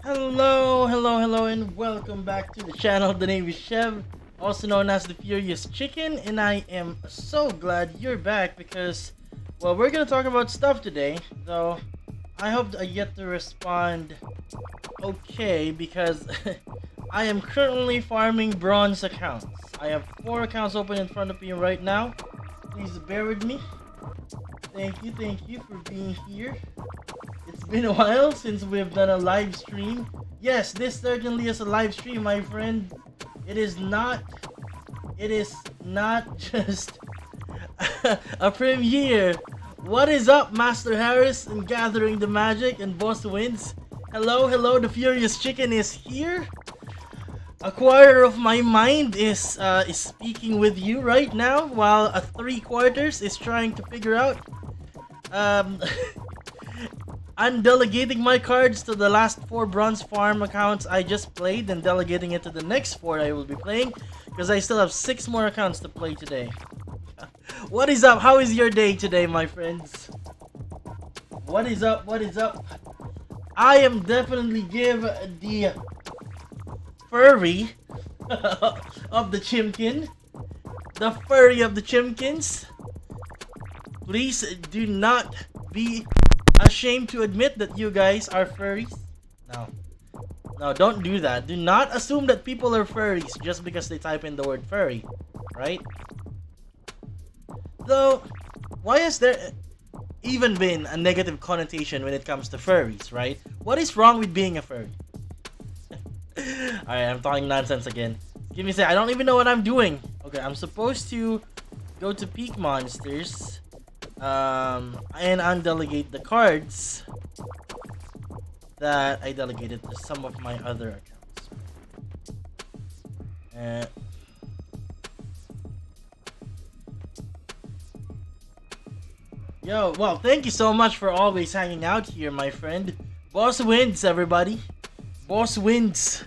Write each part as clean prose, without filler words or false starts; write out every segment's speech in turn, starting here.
Hello, and welcome back to the channel. The name is Chev, also known as the Furious Chicken, and I am so glad you're back because, well, we're gonna talk about stuff today, though I hope I get to respond okay because I am currently farming bronze accounts. I have 4 accounts open in front of me right now. Please bear with me. Thank you for being here. It's been a while since we've done a live stream. Yes, this certainly is a live stream, my friend. It is not just a premiere. What is up, Master Harris and Gathering the Magic and Boss Wins? Hello, the Furious Chicken is here. A quarter of my mind is speaking with you right now, while a 3/4 is trying to figure out. I'm delegating my cards to the last 4 bronze farm accounts I just played and delegating it to the next 4 I will be playing because I still have 6 more accounts to play today. What is up? How is your day today, my friends? What is up? I am definitely give the furry of the chimkin. The furry of the chimkins. Please do not be ashamed to admit that you guys are furries. No, don't do that. Do not assume that people are furries just because they type in the word furry, right? Though, why has there even been a negative connotation when it comes to furries, right? What is wrong with being a furry? Alright, I'm talking nonsense again. Give me a sec. I don't even know what I'm doing. Okay, I'm supposed to go to Peak Monsters. And undelegate the cards that I delegated to some of my other accounts. Yo, well, thank you so much for always hanging out here, my friend. Boss Wins, everybody. Boss Wins.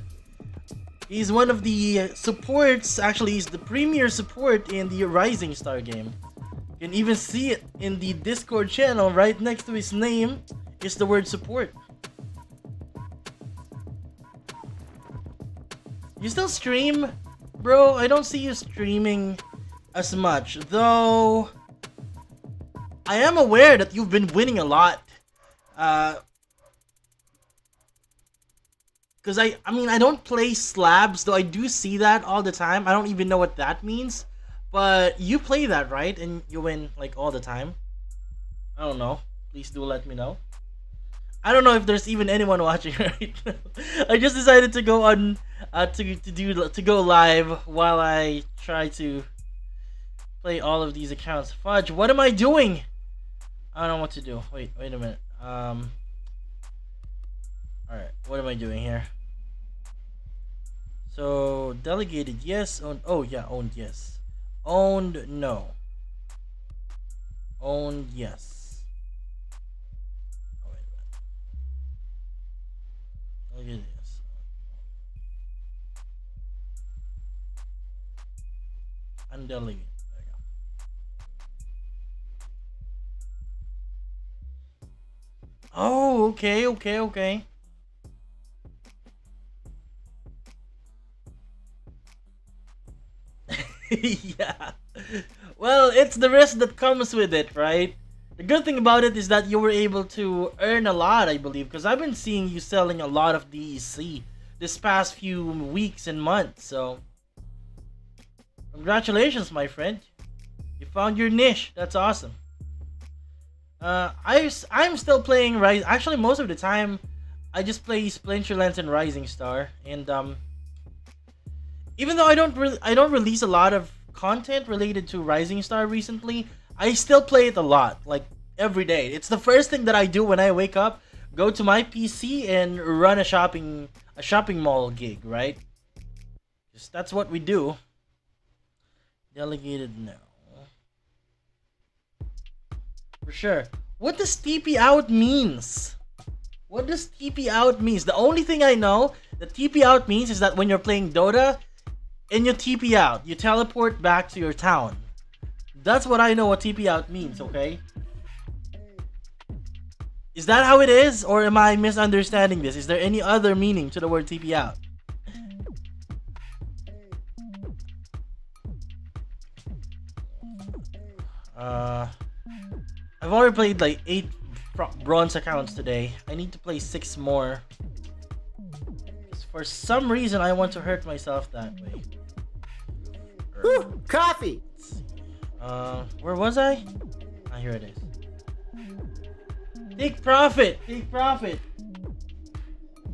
He's one of the supports. Actually, he's the premier support in the Rising Star game. You can even see it in the Discord channel. Right next to his name is the word support. You still stream? Bro, I don't see you streaming as much. Though, I am aware that you've been winning a lot. Because I mean, I don't play slabs, though I do see that all the time. I don't even know what that means. But you play that, right? And you win, like, all the time? I don't know. Please do let me know. I don't know if there's even anyone watching right now. I just decided to go on, to go live while I try to play all of these accounts. Fudge, what am I doing? I don't know what to do. Wait a minute. Alright, what am I doing here? So, delegated, yes. Owned, oh, yeah, owned, yes. Owned, no. Owned, yes. Oh, wait a minute. Look at this. Undelegated. There you go. Oh, okay. Yeah. Well, it's the risk that comes with it, right? The good thing about it is that you were able to earn a lot, I believe, because I've been seeing you selling a lot of DEC this past few weeks and months, so congratulations, my friend. You found your niche. That's awesome. I'm still playing Rise. Actually, most of the time, I just play Splinterlands and Rising Star, and even though I don't release a lot of content related to Rising Star recently, I still play it a lot, like every day. It's the first thing that I do when I wake up, go to my PC and run a shopping mall gig, right? Just that's what we do. Delegated now. For sure. What does TP out means? What does TP out means? The only thing I know that TP out means is that when you're playing Dota, and you TP out, you teleport back to your town. That's what I know what TP out means, okay? Is that how it is, or am I misunderstanding this? Is there any other meaning to the word TP out? I've already played like 8 bronze accounts today. I need to play 6 more. For some reason, I want to hurt myself that way. Woo, coffee! Where was I? Ah, here it is. Take profit! Take profit!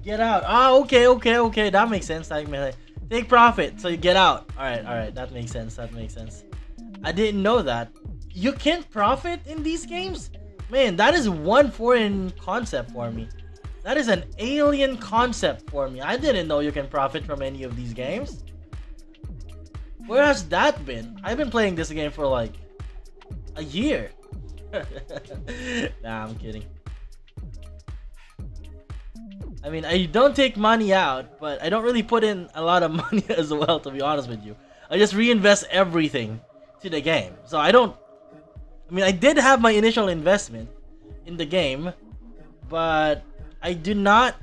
Get out. Ah, okay. That makes sense. Take profit, so you get out. Alright. That makes sense. I didn't know that. You can't profit in these games? Man, that is one foreign concept for me. That is an alien concept for me. I didn't know you can profit from any of these games. Where has that been? I've been playing this game for like a year. Nah, I'm kidding. I mean, I don't take money out, but I don't really put in a lot of money as well, to be honest with you. I just reinvest everything to the game. So I did have my initial investment in the game, but I do not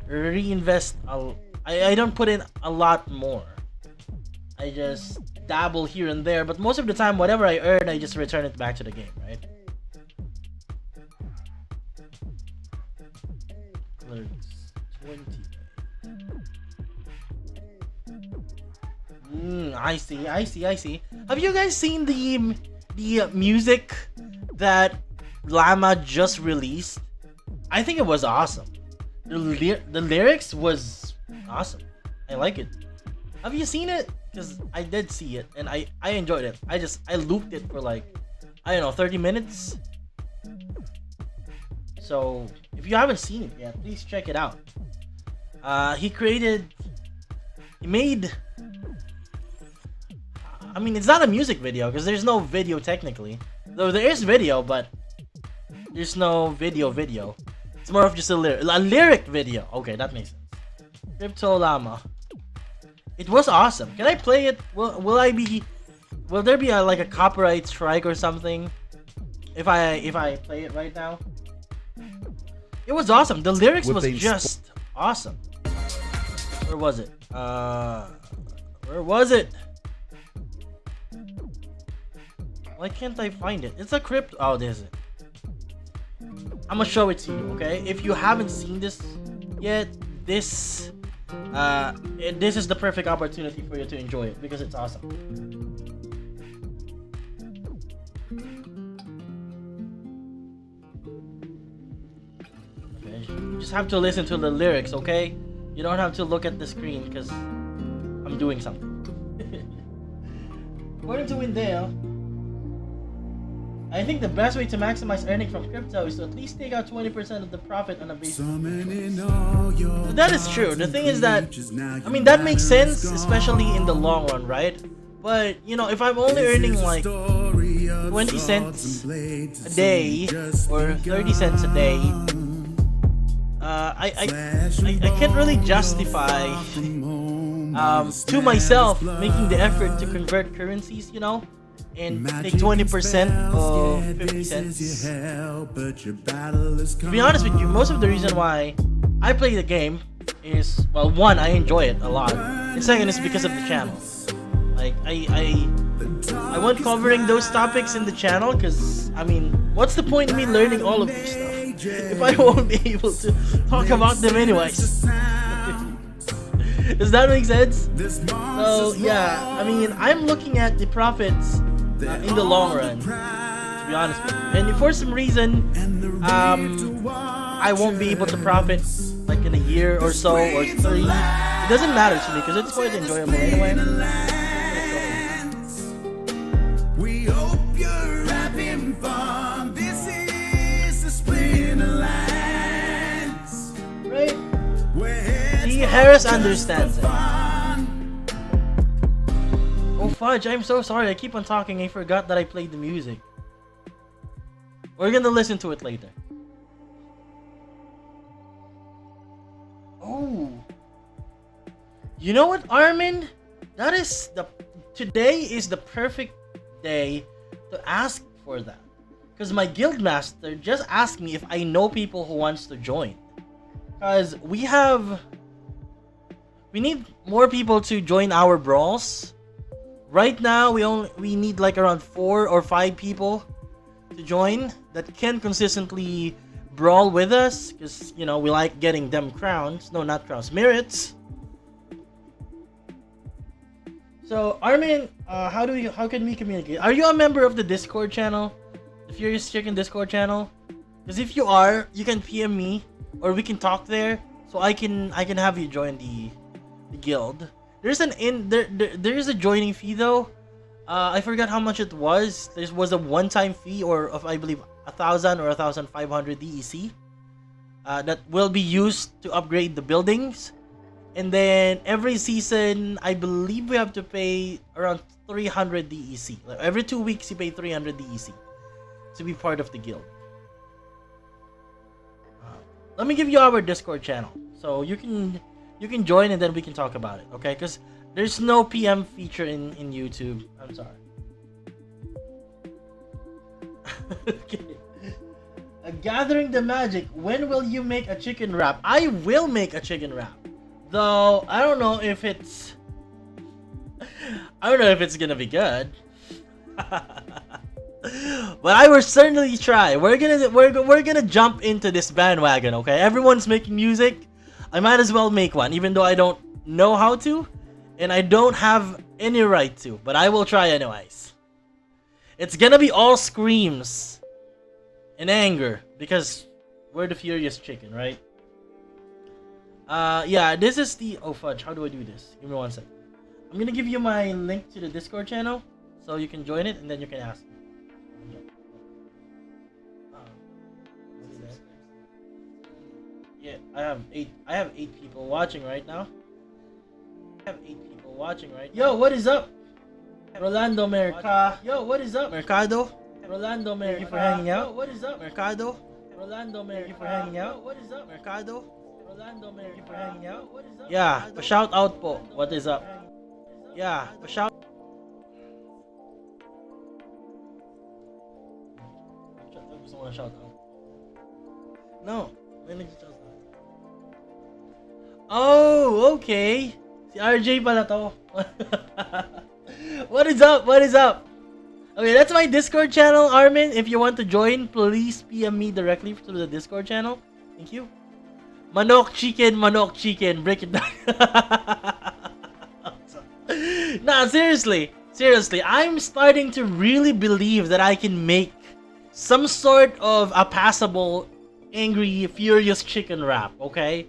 reinvest. I don't put in a lot more. I just dabble here and there, but most of the time, whatever I earn, I just return it back to the game, right? Clerks 20. I see. Have you guys seen the music that Llama just released? I think it was awesome. The lyrics was awesome. I like it. Have you seen it? Because I did see it and I enjoyed it. I looped it for like, I don't know, 30 minutes. So if you haven't seen it yet, please check it out. He made, I mean, it's not a music video because there's no video technically. Though there is video, but there's no video. It's more of just a lyric video. Okay, that makes sense. Crypto Llama. It was awesome. Can I play it? Will there be like a copyright strike or something if I play it right now? It was awesome. The lyrics was just awesome. Where was it? Where was it? Why can't I find it? It's a crypto. Oh, there's it. I'm gonna show it to you, okay? If you haven't seen this yet, this is the perfect opportunity for you to enjoy it because it's awesome. Okay, you just have to listen to the lyrics, okay? You don't have to look at the screen because I'm doing something. According to Windale, I think the best way to maximize earning from crypto is to at least take out 20% of the profit on a basis. But that is true. The thing is that, I mean, that makes sense, especially in the long run, right? But, you know, if I'm only earning like 20 cents a day or 30 cents a day, I can't really justify to myself making the effort to convert currencies, you know? And take 20% of 50 cents. To be honest with you, most of the reason why I play the game is, well, one, I enjoy it a lot, and second is because of the channel. Like, I want covering those topics in the channel because, I mean, what's the point of me learning all of this stuff if I won't be able to talk about them anyways? Does that make sense? So yeah, I mean, I'm looking at the profits in the long run, to be honest with you. And if for some reason I won't be able to profit like in a year or so or 3, it doesn't matter to me because it's quite enjoyable anyway. We hope you're having fun. This is the Splinterlands. Right? See, Harris understands it. Oh fudge, I'm so sorry. I keep on talking. I forgot that I played the music. We're gonna listen to it later. Oh. You know what, Armin? Today is the perfect day to ask for that. because my guild master just asked me if I know people who wants to join. Because we need more people to join our brawls. Right now, we need like around 4 or 5 people to join that can consistently brawl with us, because you know we like getting them crowns. No, not crowns, merits. So Armin, how can we communicate? Are you a member of the Discord channel? The Furious Chicken Discord channel? Because if you are, you can PM me or we can talk there, so I can have you join the guild. There's there is a joining fee though. I forgot how much it was. There was a one-time fee of I believe 1,000 or 1,500 DEC that will be used to upgrade the buildings. And then every season, I believe we have to pay around 300 DEC. Like every 2 weeks, you pay 300 DEC to be part of the guild. Let me give you our Discord channel, so you can join and then we can talk about it, okay? Because there's no PM feature in YouTube. I'm sorry. Okay. Gathering the magic. When will you make a chicken wrap? I will make a chicken wrap. Though I don't know if it's gonna be good. But I will certainly try. We're gonna jump into this bandwagon, okay? Everyone's making music. I might as well make one, even though I don't know how to, and I don't have any right to. But I will try anyways. It's gonna be all screams and anger because we're the Furious Chicken, right? Yeah, this is the... Oh, fudge. How do I do this? Give me 1 second. I'm gonna give you my link to the Discord channel, so you can join it, and then you can ask me. Yeah, I have 8 people watching right now. Yo, what is up? Rolando Mercado. Yo, what is up? Mercado. Rolando Mercado. Thank you for hanging out. Yo, what is up? Mercado. Rolando Mercado. Thank you for hanging out. What is up? Mercado. Yeah, pa-shout out po. What is up? Yeah, pa-shout. Gusto mo na shout out? No, may nag-shout out. Oh, okay. Si RJ pala to. What is up? What is up? Okay, that's my Discord channel, Armin. If you want to join, please PM me directly through the Discord channel. Thank you. Manok chicken, break it down. Nah, seriously, I'm starting to really believe that I can make some sort of a passable, angry, furious chicken wrap, okay?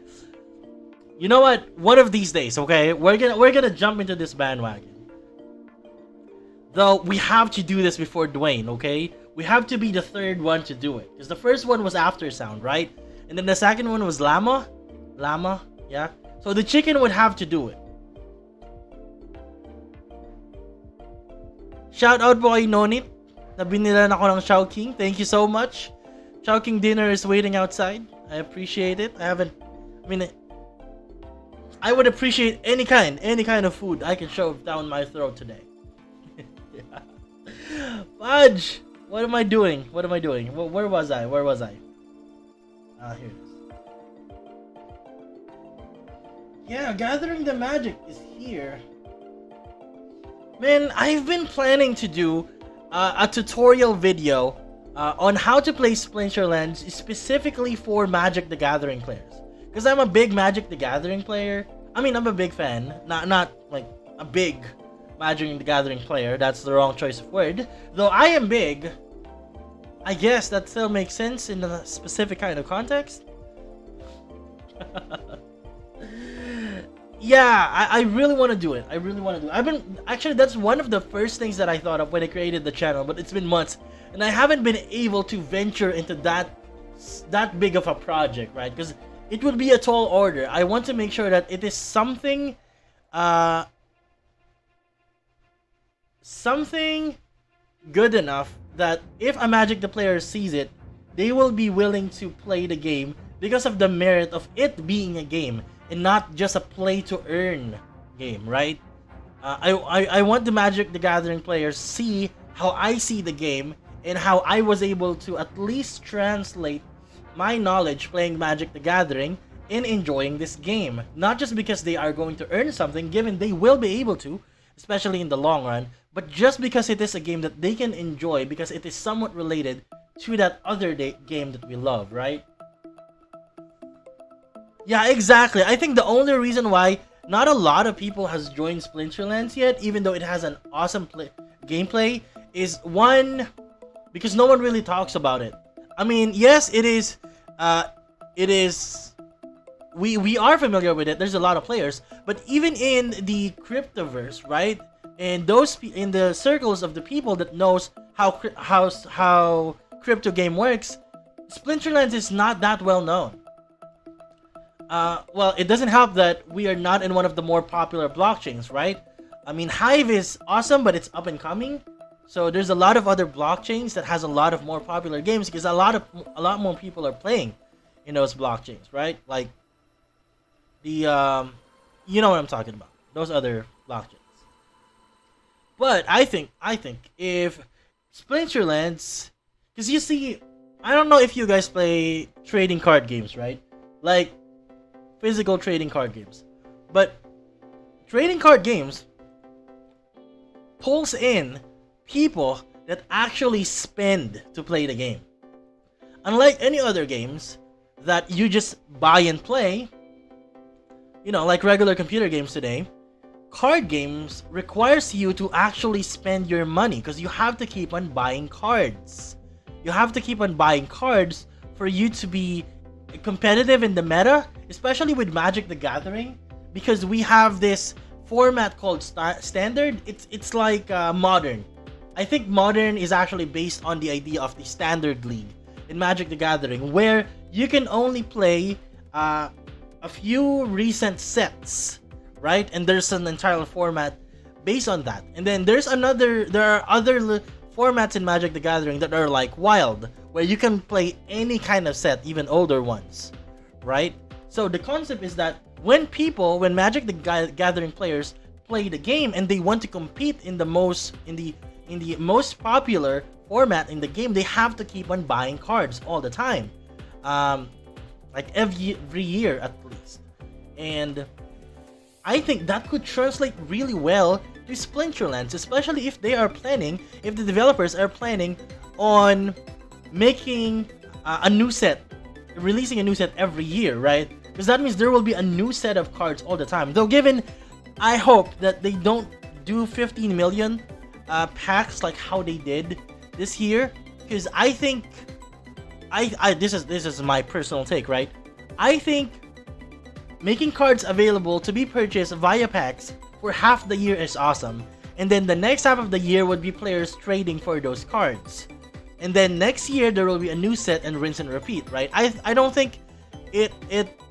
You know what? One of these days, okay, we're gonna jump into this bandwagon. Though we have to do this before Dwayne, okay? We have to be the third one to do it, because the first one was After Sound, right? And then the second one was Llama, yeah. So the chicken would have to do it. Shout out po kay Nonit. Nabinilan ako ng Shao King. Thank you so much. Shao King dinner is waiting outside. I appreciate it. I would appreciate any kind of food I can shove down my throat today. Yeah. Fudge! What am I doing? Where was I? Here it is. Yeah, Gathering the Magic is here. Man, I've been planning to do a tutorial video on how to play Splinterlands specifically for Magic the Gathering players. Because I'm a big Magic the Gathering player. I mean, I'm a big fan. Not like a big Magic the Gathering player. That's the wrong choice of word. Though I am big, I guess that still makes sense in a specific kind of context. Yeah, I really want to do it. Actually, that's one of the first things that I thought of when I created the channel, but it's been months and I haven't been able to venture into that big of a project, right? Because it would be a tall order. I want to make sure that it is something good enough that if a Magic the player sees it, they will be willing to play the game because of the merit of it being a game and not just a play to earn game, right? I want the Magic the Gathering players see how I see the game and how I was able to at least translate my knowledge playing Magic the Gathering in enjoying this game. Not just because they are going to earn something, given they will be able to, especially in the long run, but just because it is a game that they can enjoy because it is somewhat related to that other game that we love, right? Yeah, exactly. I think the only reason why not a lot of people has joined Splinterlands yet, even though it has an awesome gameplay, is one, because no one really talks about it. I mean, yes, it is, we are familiar with it. There's a lot of players, but even in the cryptoverse, right? And those in the circles of the people that knows how crypto game works, Splinterlands is not that well known. Well, it doesn't help that we are not in one of the more popular blockchains, right? I mean, Hive is awesome, but it's up and coming. So there's a lot of other blockchains that has a lot of more popular games because a lot more people are playing in those blockchains, right? Like the you know what I'm talking about. Those other blockchains. But I think if Splinterlands, because you see, I don't know if you guys play trading card games, right? Like physical trading card games. But trading card games pulls in people that actually spend to play the game. Unlike any other games that you just buy and play, you know, like regular computer games today, card games requires you to actually spend your money because you have to keep on buying cards. You have to keep on buying cards for you to be competitive in the meta, especially with Magic the Gathering, because we have this format called standard. It's like modern. I think modern is actually based on the idea of the standard league in Magic the Gathering, where you can only play a few recent sets, right? And there's an entire format based on that. And then there are other formats in Magic the Gathering that are like wild, where you can play any kind of set, even older ones, right? So the concept is that when Magic the Gathering players play the game and they want to compete in the most popular format in the game, they have to keep on buying cards all the time, like every year at least. And I think that could translate really well to Splinterlands, especially if the developers are planning on making a new set, releasing a new set every year, right? Because that means there will be a new set of cards all the time. Though I hope that they don't do 15 million packs like how they did this year, because I think this is my personal take, right? I think making cards available to be purchased via packs for half the year is awesome, and then the next half of the year would be players trading for those cards, and then next year there will be a new set and rinse and repeat, right? I don't think it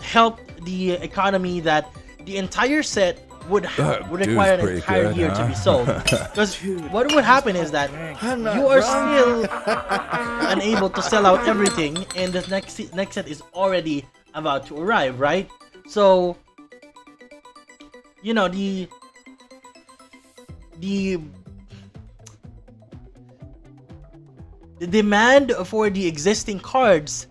helped the economy that the entire set would require an entire year to be sold. Because what would happen is that you are still unable to sell out everything, and the next set is already about to arrive, right? So, you know, the demand for the existing cards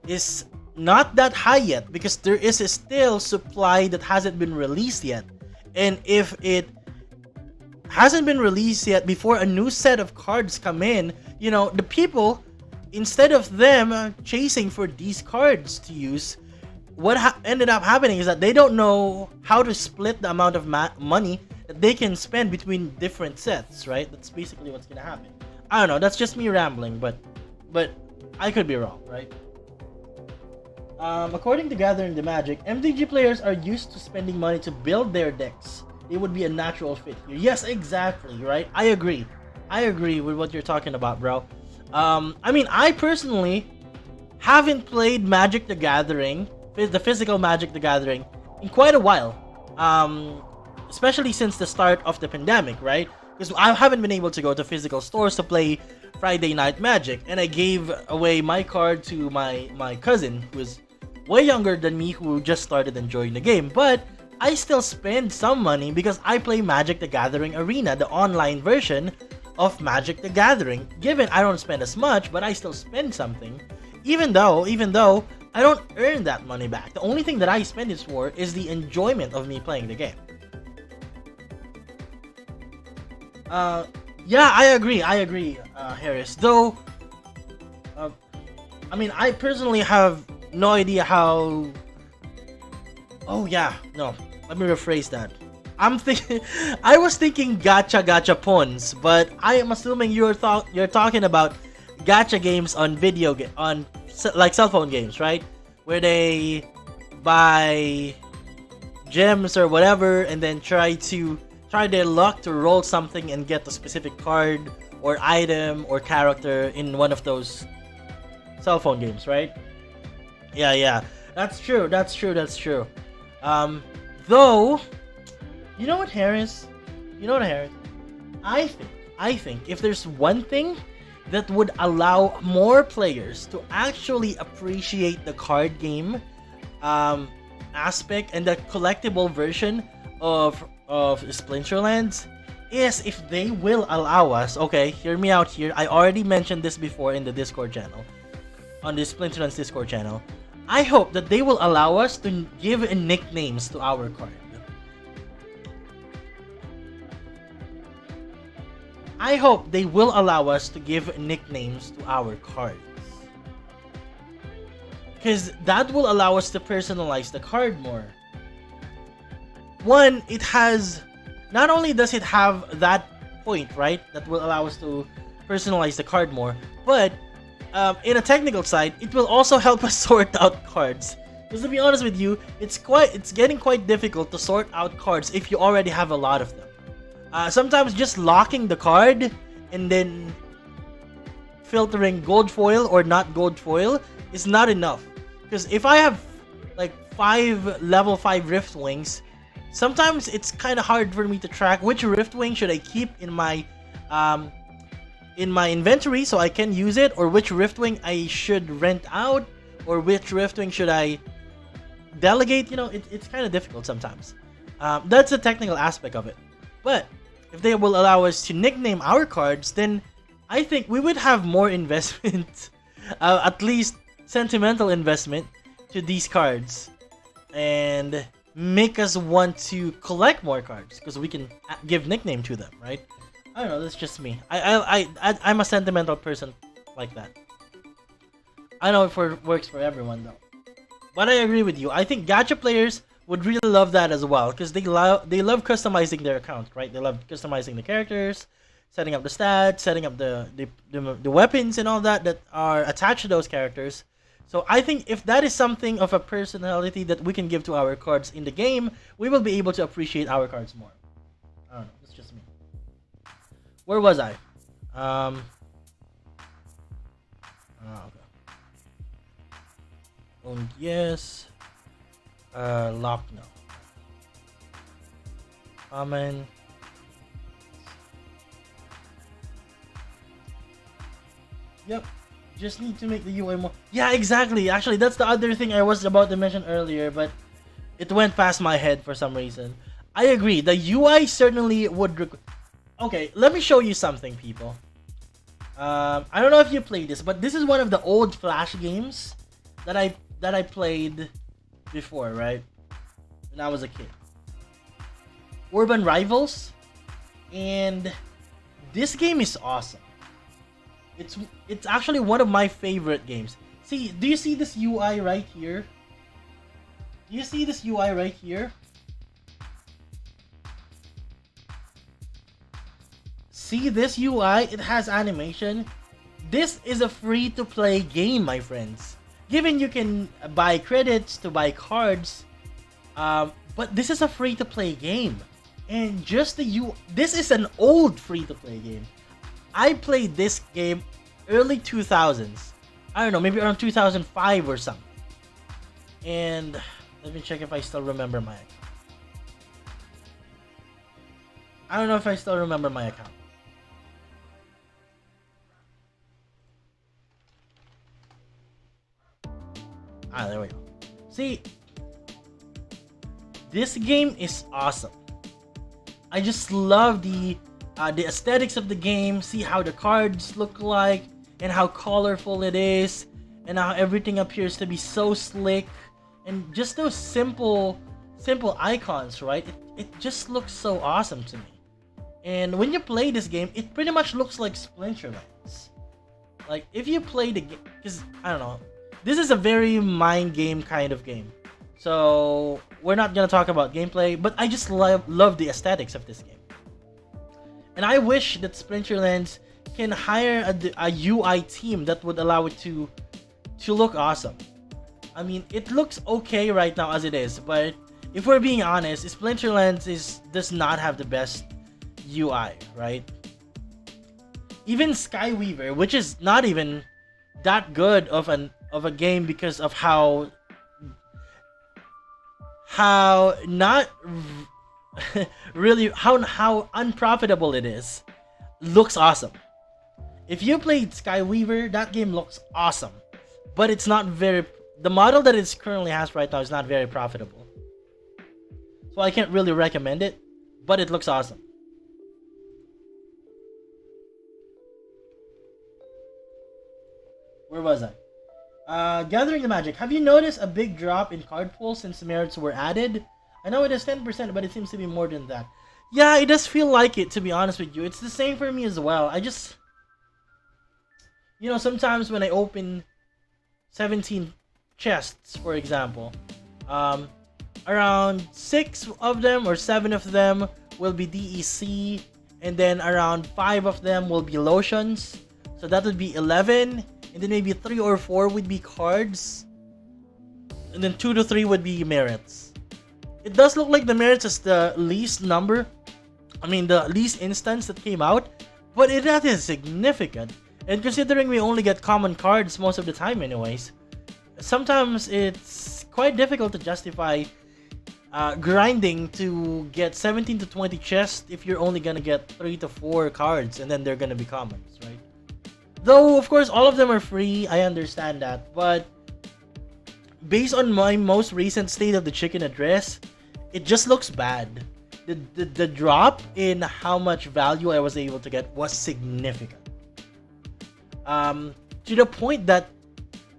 is not that high yet, because there is still supply that hasn't been released yet. And if it hasn't been released yet before a new set of cards come in, you know, the people, instead of them chasing for these cards to use, what ended up happening is that they don't know how to split the amount of money that they can spend between different sets, right? That's basically what's gonna happen. I don't know, that's just me rambling, but I could be wrong, right? According to Gathering the Magic, MTG players are used to spending money to build their decks. It would be a natural fit here. Yes, exactly, right? I agree with what you're talking about, bro. I mean, I personally haven't played Magic the Gathering, the physical Magic the Gathering, in quite a while. Especially since the start of the pandemic, right? Because I haven't been able to go to physical stores to play Friday Night Magic, and I gave away my card to my cousin, who is way younger than me, who just started enjoying the game. But I still spend some money because I play Magic the Gathering Arena, the online version of Magic the Gathering. Given I don't spend as much, but I still spend something. Even though I don't earn that money back. The only thing that I spend it for is the enjoyment of me playing the game. Yeah, I agree, Harris. Though, I mean, I personally have no idea how... Oh yeah, no. Let me rephrase that. I was thinking gacha pawns, but I am assuming you're talking about gacha games on like cell phone games, right? Where they buy gems or whatever and then try their luck to roll something and get a specific card or item or character in one of those cell phone games, right? Yeah. That's true. Though, you know what, Harris? I think if there's one thing that would allow more players to actually appreciate the card game aspect and the collectible version of Splinterlands is if they will allow us. Okay, hear me out here. I already mentioned this before in the Discord channel, on the Splinterlands Discord channel. I hope that they will allow us to give nicknames to our card. I hope they will allow us to give nicknames to our cards. Because that will allow us to personalize the card more. One, it has... Not only does it have that point, right? That will allow us to personalize the card more. But, in a technical side, it will also help us sort out cards. Because to be honest with you, it's getting quite difficult to sort out cards if you already have a lot of them. Sometimes just locking the card and then filtering gold foil or not gold foil is not enough. Because if I have like 5 level 5 Rift Wings, sometimes it's kind of hard for me to track which Rift Wing should I keep in my inventory so I can use it, or which Rift Wing I should rent out, or which Rift Wing should I delegate. You know, it's kind of difficult sometimes. That's a technical aspect of it. But if they will allow us to nickname our cards, then I think we would have more investment, at least sentimental investment, to these cards, and make us want to collect more cards because we can give nickname to them, right? I don't know. That's just me. I'm a sentimental person like that. I know it works for everyone though, but I agree with you. I think gacha players would really love that as well, because they love customizing their account, right? They love customizing the characters, setting up the stats, setting up the weapons and all that are attached to those characters. So I think if that is something of a personality that we can give to our cards in the game, we will be able to appreciate our cards more. I don't know, it's just me. Where was I? Okay. Yes. Lock no. Common. Yep. Just need to make the UI more. Yeah, exactly. Actually, that's the other thing I was about to mention earlier, but it went past my head for some reason. I agree. The UI certainly would. Okay, let me show you something, people. I don't know if you played this, but this is one of the old Flash games that I played before, right? When I was a kid. Urban Rivals, and this game is awesome. It's actually one of my favorite games. See, do you see this UI right here? Do you see this UI right here? See this UI? It has animation. This is a free-to-play game, my friends. Given you can buy credits to buy cards, but this is a free-to-play game. And just this is an old free-to-play game. I played this game early 2000s. I don't know, maybe around 2005 or something. And let me check if I still remember my account. I don't know if I still remember my account. Ah, there we go. See, this game is awesome. I just love the the aesthetics of the game, see how the cards look like, and how colorful it is, and how everything appears to be so slick, and just those simple icons, right? It just looks so awesome to me. And when you play this game, it pretty much looks like Splinterlands. Like, if you play the game, because, I don't know, this is a very mind game kind of game. So, we're not gonna talk about gameplay, but I just love the aesthetics of this game. And I wish that Splinterlands can hire a UI team that would allow it to look awesome. I mean, it looks okay right now as it is, but if we're being honest, Splinterlands does not have the best UI, right? Even Skyweaver, which is not even that good of a game because of how not really how unprofitable it is, looks awesome. If you played Skyweaver, that game looks awesome, but it's not very. The model that it currently has right now is not very profitable, so I can't really recommend it. But it looks awesome. Where was I? Gathering the Magic. Have you noticed a big drop in card pulls since the merits were added? I know it is 10%, but it seems to be more than that. Yeah, it does feel like it, to be honest with you. It's the same for me as well. I just... You know, sometimes when I open 17 chests, for example, around 6 of them or 7 of them will be DEC, and then around 5 of them will be lotions. So that would be 11. And then maybe 3 or 4 would be cards. And then 2 to 3 would be merits. It does look like the merits is the least number. I mean, the least instance that came out. But that is significant. And considering we only get common cards most of the time anyways, sometimes it's quite difficult to justify grinding to get 17 to 20 chests if you're only gonna get 3 to 4 cards and then they're gonna be commons, right? Though, of course, all of them are free, I understand that, but based on my most recent State of the Chicken address, it just looks bad. The drop in how much value I was able to get was significant. To the point that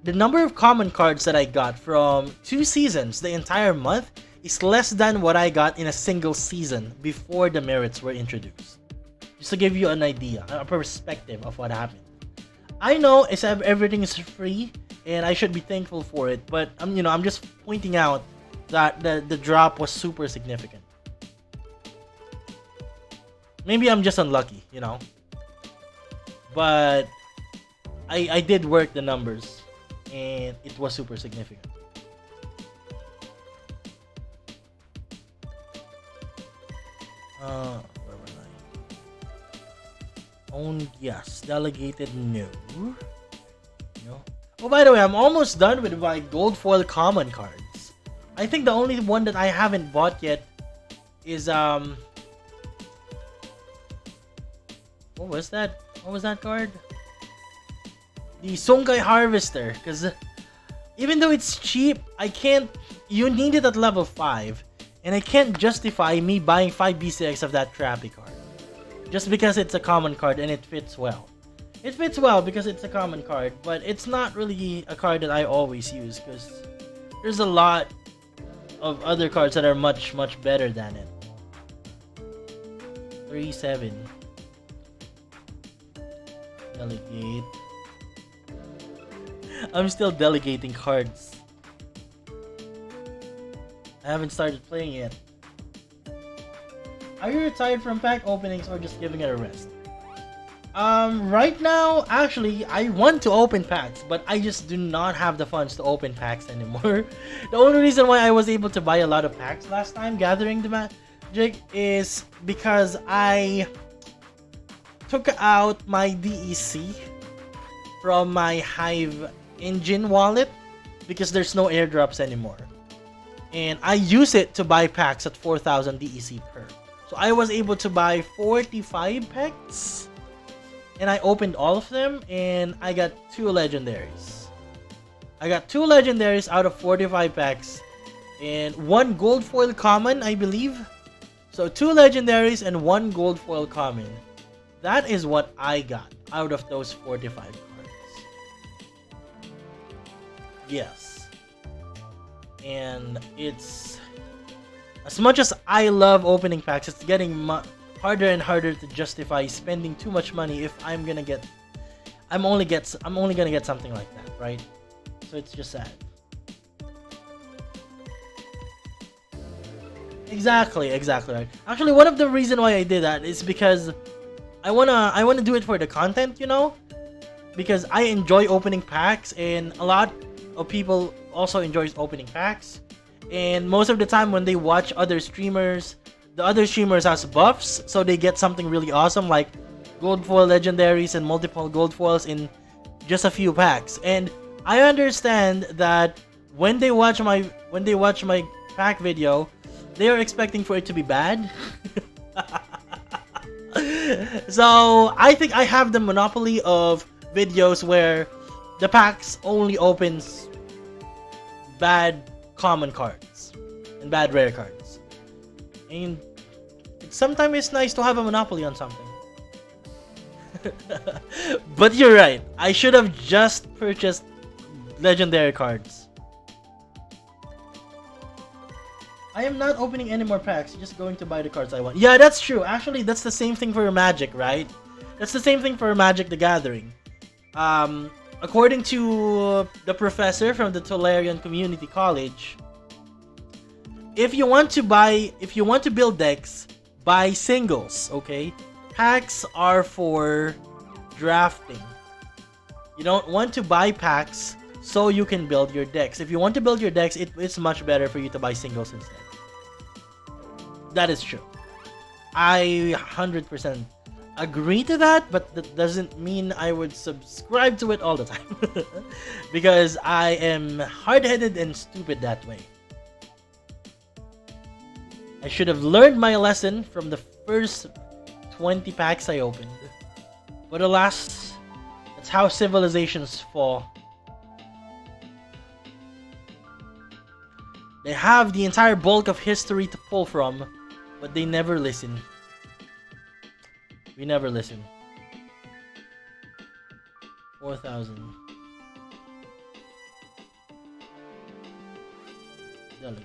the number of common cards that I got from 2 seasons, the entire month, is less than what I got in a single season before the merits were introduced. Just to give you an idea, a perspective of what happened. I know everything is free, and I should be thankful for it. But I'm just pointing out that the drop was super significant. Maybe I'm just unlucky, you know. But I did work the numbers, and it was super significant. Where was I? Owned, yes. Delegated, no. No. Oh, by the way, I'm almost done with my gold foil common cards. I think the only one that I haven't bought yet is what was that? What was that card? The Songhai Harvester. Because even though it's cheap, you need it at level 5. And I can't justify me buying 5 BCX of that crappy card. Just because it's a common card and it fits well. It fits well because it's a common card, but it's not really a card that I always use because there's a lot of other cards that are much, much better than it. 3-7. Delegate. I'm still delegating cards. I haven't started playing yet. Are you retired from pack openings or just giving it a rest? Right now, actually, I want to open packs, but I just do not have the funds to open packs anymore. The only reason why I was able to buy a lot of packs last time, Gathering the Magic, is because I took out my DEC from my Hive Engine wallet because there's no airdrops anymore. And I use it to buy packs at 4,000 DEC per. So I was able to buy 45 packs. And I opened all of them and I got 2 legendaries. I got 2 legendaries out of 45 packs. And 1 gold foil common, I believe. So 2 legendaries and 1 gold foil common. That is what I got out of those 45 cards. Yes. And it's... As much as I love opening packs, it's getting harder and harder to justify spending too much money if I'm gonna get... I'm only gonna get something like that, right? So it's just sad. Exactly right. Actually, one of the reason why I did that is because I wanna do it for the content, you know? Because I enjoy opening packs, and a lot of people also enjoys opening packs. And most of the time when they watch other streamers, the other streamers has buffs, so they get something really awesome like gold foil legendaries and multiple gold foils in just a few packs. And I understand that when they watch my pack video, they are expecting for it to be bad. So I think I have the monopoly of videos where the packs only opens bad common cards and bad rare cards. And sometimes it's nice to have a monopoly on something. But you're right, I should have just purchased legendary cards. I am not opening any more packs, just going to buy the cards I want. Yeah, that's true. Actually, that's the same thing for Magic, right? That's the same thing for Magic the Gathering. According to the professor from the Tolarian Community College, if you want to build decks, buy singles, okay? Packs are for drafting. You don't want to buy packs so you can build your decks. If you want to build your decks, it's much better for you to buy singles instead. That is true. I 100% agree to that, but that doesn't mean I would subscribe to it all the time. Because I am hard-headed and stupid that way. I should have learned my lesson from the first 20 packs I opened. But alas, that's how civilizations fall. They have the entire bulk of history to pull from, but they never listen. We never listen. 4,000. Delegate.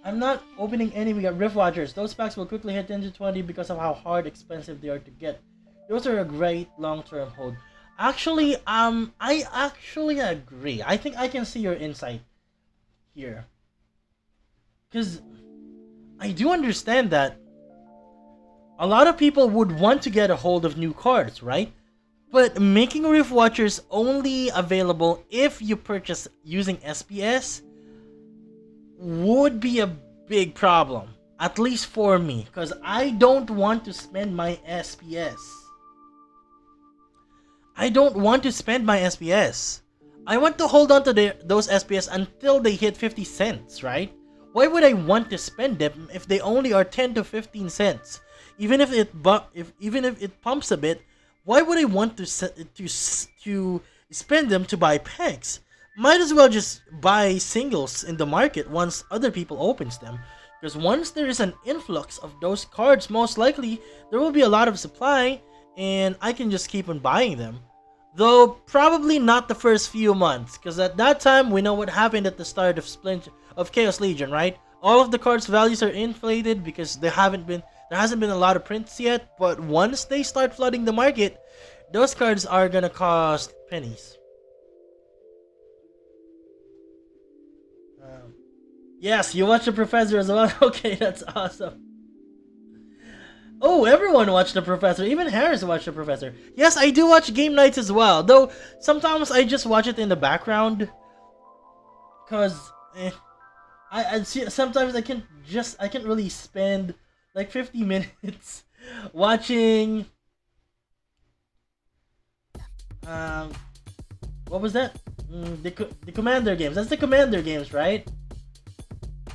I'm not opening any. We got Rift Watchers. Those packs will quickly hit 10 to 20 because of how hard expensive they are to get. Those are a great long-term hold. Actually, I actually agree. I think I can see your insight here. Because I do understand that a lot of people would want to get a hold of new cards, right? But making Rift Watchers only available if you purchase using SPS would be a big problem. At least for me. Because I don't want to spend my SPS. I don't want to spend my SPS. I want to hold on to those SPS until they hit 50 cents, right? Why would I want to spend them if they only are 10 to 15 cents? Even if it pumps a bit, why would I want to spend them to buy packs? Might as well just buy singles in the market once other people opens them. Because once there is an influx of those cards, most likely there will be a lot of supply and I can just keep on buying them. Though probably not the first few months, because at that time we know what happened at the start of Chaos Legion, right? All of the cards' values are inflated because there hasn't been a lot of prints yet. But once they start flooding the market, those cards are gonna cost pennies. Yes, you watched The Professor as well. Okay, that's awesome. Oh, everyone watched The Professor. Even Harris watched The Professor. Yes, I do watch game nights as well. Though sometimes I just watch it in the background, cause I see sometimes I can't really spend like 50 minutes watching. What was that? The Commander games. That's the Commander games, right?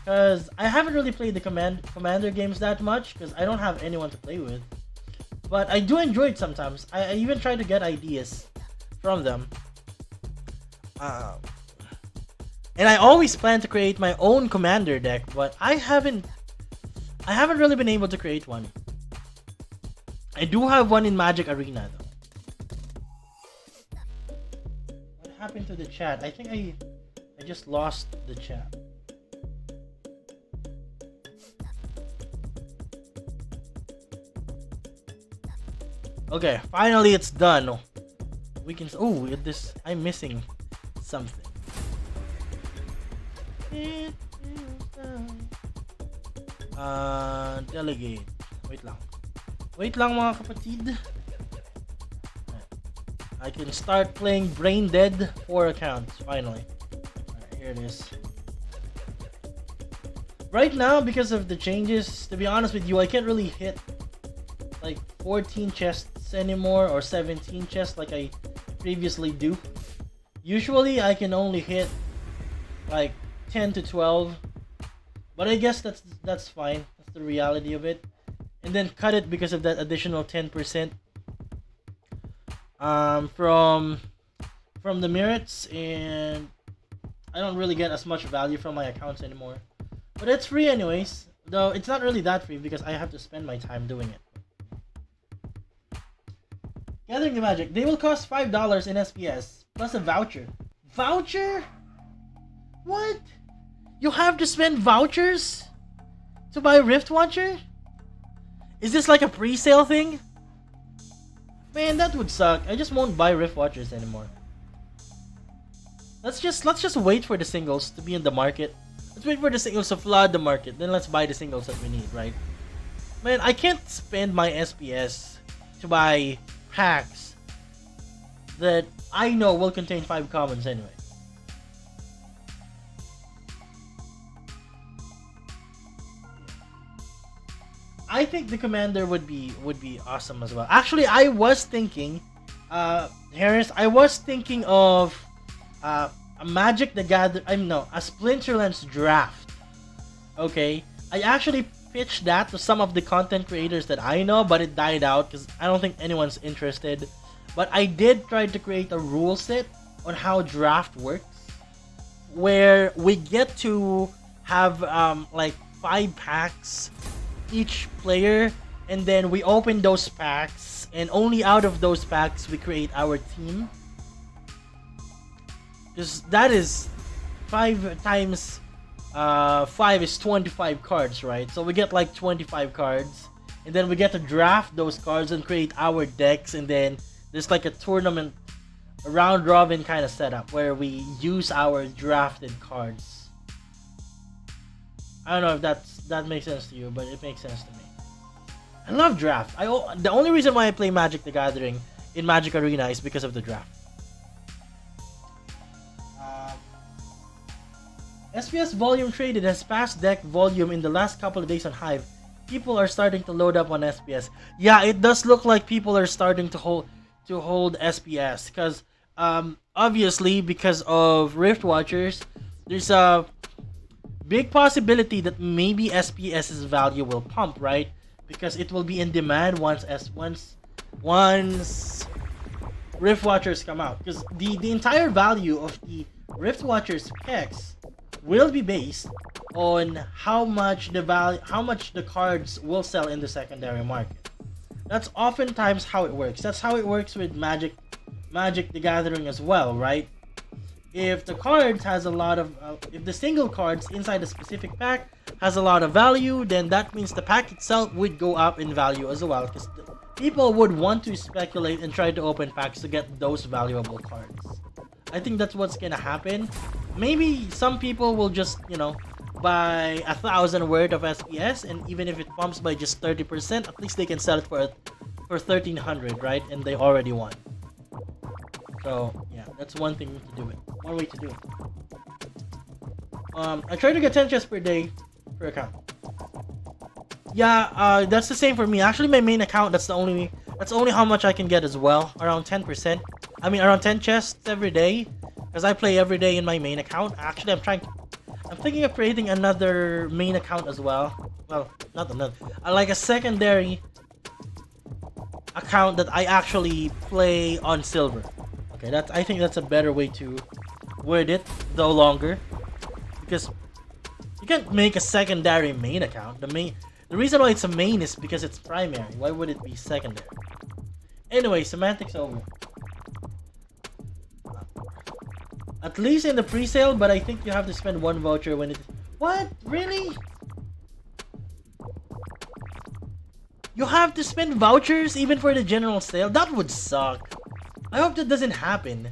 Because I haven't really played the Commander games that much because I don't have anyone to play with. But I do enjoy it sometimes. I even try to get ideas from them. And I always plan to create my own Commander deck, but I haven't really been able to create one. I do have one in Magic Arena though. What happened to the chat? I think I just lost the chat. Okay, finally it's done. We can. Oh, this. I'm missing something. Delegate. Wait lang. Wait lang mga kapatid. I can start playing Brain Dead 4 accounts finally. Alright, here it is. Right now, because of the changes, to be honest with you, I can't really hit like 14 chests anymore or 17 chests like I previously do. Usually I can only hit like 10 to 12, but I guess that's fine. That's the reality of it. And then cut it because of that additional 10% from the merits, and I don't really get as much value from my accounts anymore. But it's free anyways, though it's not really that free because I have to spend my time doing it. Gathering the Magic. They will cost $5 in SPS plus a voucher. Voucher? What? You have to spend vouchers to buy Rift Watcher? Is this like a pre-sale thing? Man, that would suck. I just won't buy Rift Watchers anymore. Let's just wait for the singles to be in the market. Let's wait for the singles to flood the market. Then let's buy the singles that we need, right? Man, I can't spend my SPS to buy packs that I know will contain 5 commons anyway. I think the Commander would be awesome as well. Actually, I was thinking, Harris, I was thinking of a Magic the Gathering. A Splinterlands draft. Okay, I actually pitched that to some of the content creators that I know, but it died out because I don't think anyone's interested. But I did try to create a rule set on how draft works, where we get to have like 5 packs each player, and then we open those packs, and only out of those packs we create our team. Because that is 5 times 5 is 25 cards, right? So we get like 25 cards, and then we get to draft those cards and create our decks, and then there's like a tournament, a round robin kind of setup where we use our drafted cards. I don't know if that makes sense to you, but it makes sense to me. I love draft. The only reason why I play Magic the Gathering in Magic Arena is because of the draft. SPS volume traded has passed deck volume in the last couple of days on Hive. People are starting to load up on SPS. Yeah, it does look like people are starting to hold SPS because obviously because of Rift Watchers, there's a big possibility that maybe SPS's value will pump, right? Because it will be in demand once Rift Watchers come out. Because the entire value of the Rift Watchers packs will be based on how much the cards will sell in the secondary market. That's oftentimes how it works. That's how it works with Magic the Gathering as well, right? If the cards has a lot of, if the single cards inside a specific pack has a lot of value, then that means the pack itself would go up in value as well, because people would want to speculate and try to open packs to get those valuable cards. I think that's what's gonna happen. Maybe some people will just, buy 1,000 worth of SPS, and even if it pumps by just 30%, at least they can sell it for 1,300, right? And they already won. So yeah, that's one thing to do it. One way to do it. I try to get 10 chests per day per account. Yeah, that's the same for me. Actually, my main account, that's only how much I can get as well. Around 10%. I mean, around 10 chests every day, because I play every day in my main account. Actually, I'm thinking of creating another main account as well. Well, not another. Like a secondary account that I actually play on silver. Okay, I think that's a better way to word it, though longer, because you can't make a secondary main account. The reason why it's a main is because it's primary. Why would it be secondary? Anyway, semantics over. At least in the pre-sale, but I think you have to spend 1 voucher when it... What? Really? You have to spend vouchers even for the general sale? That would suck. I hope that doesn't happen.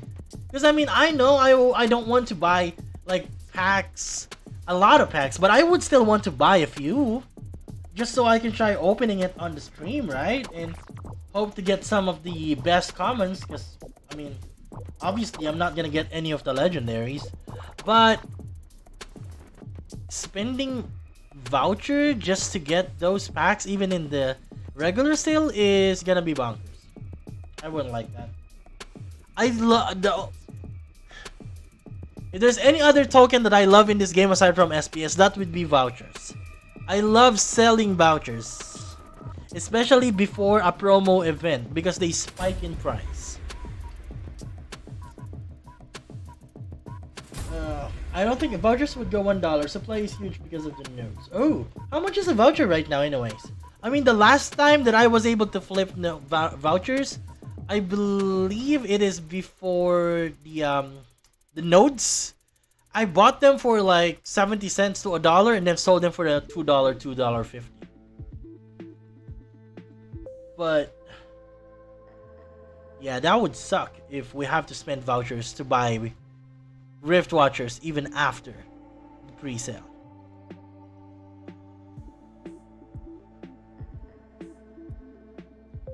Because I mean, I know I don't want to buy like packs, a lot of packs, but I would still want to buy a few. Just so I can try opening it on the stream, right? And hope to get some of the best commons, because, I mean, obviously I'm not gonna get any of the legendaries. But spending voucher just to get those packs, even in the regular sale, is gonna be bonkers. I wouldn't like that. I love the... If there's any other token that I love in this game aside from SPS, that would be vouchers. I love selling vouchers, especially before a promo event, because they spike in price. I don't think vouchers would go $1. Supply is huge because of the nodes. Oh, how much is a voucher right now anyways? I mean, the last time that I was able to flip vouchers, I believe it is before the nodes. I bought them for like 70 cents to $1 and then sold them for the $2, $2.50. But yeah, that would suck if we have to spend vouchers to buy Rift Watchers even after the pre-sale.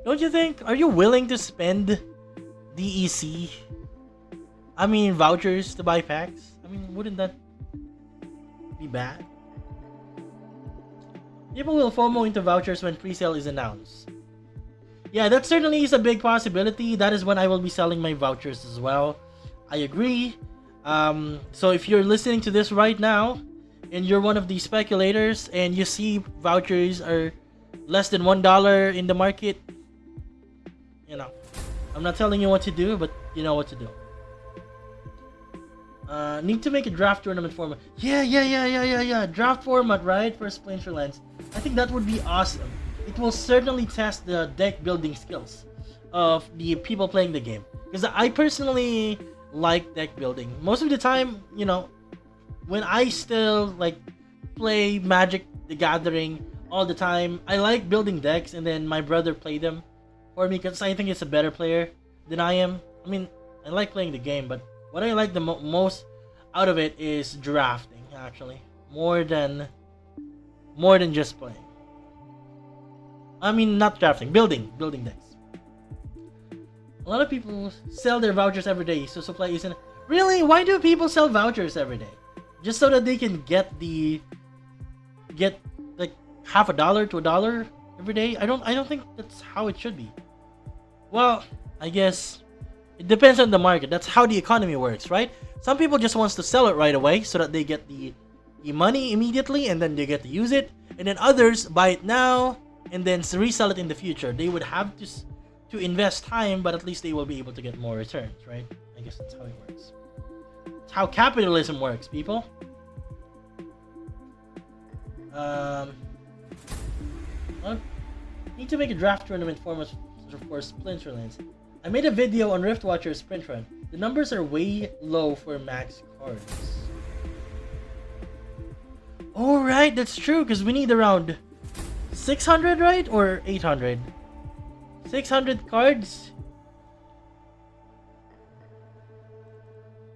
Don't you think? Are you willing to spend DEC? I mean, vouchers to buy packs? I mean, wouldn't that be bad? People will FOMO into vouchers when pre-sale is announced. Yeah, that certainly is a big possibility. That is when I will be selling my vouchers as well. I agree. So if you're listening to this right now, and you're one of the speculators, and you see vouchers are less than $1 in the market, you know, I'm not telling you what to do, but you know what to do. Need to make a draft tournament format. Yeah. Draft format, right? For Splinterlands. I think that would be awesome. It will certainly test the deck building skills of the people playing the game. Because I personally like deck building. Most of the time, you know, when I still like play Magic the Gathering all the time, I like building decks, and then my brother play them for me because I think it's a better player than I am. I mean, I like playing the game, but what I like the most out of it is drafting, actually, more than just playing. I mean, not drafting, building decks. A lot of people sell their vouchers every day, so supply isn't... Really? Why do people sell vouchers every day? Just so that they can get like half $1 to $1 every day? I don't think that's how it should be. Well, I guess it depends on the market. That's how the economy works, right? Some people just wants to sell it right away so that they get the money immediately and then they get to use it. And then others buy it now and then resell it in the future. They would have to invest time, but at least they will be able to get more returns, right? I guess that's how it works. It's how capitalism works, people. Need to make a draft tournament format for Splinterlands. I made a video on Rift Watcher Sprint Run. The numbers are way low for max cards. Oh, right, that's true, because we need around 600, right? Or 800? 600 cards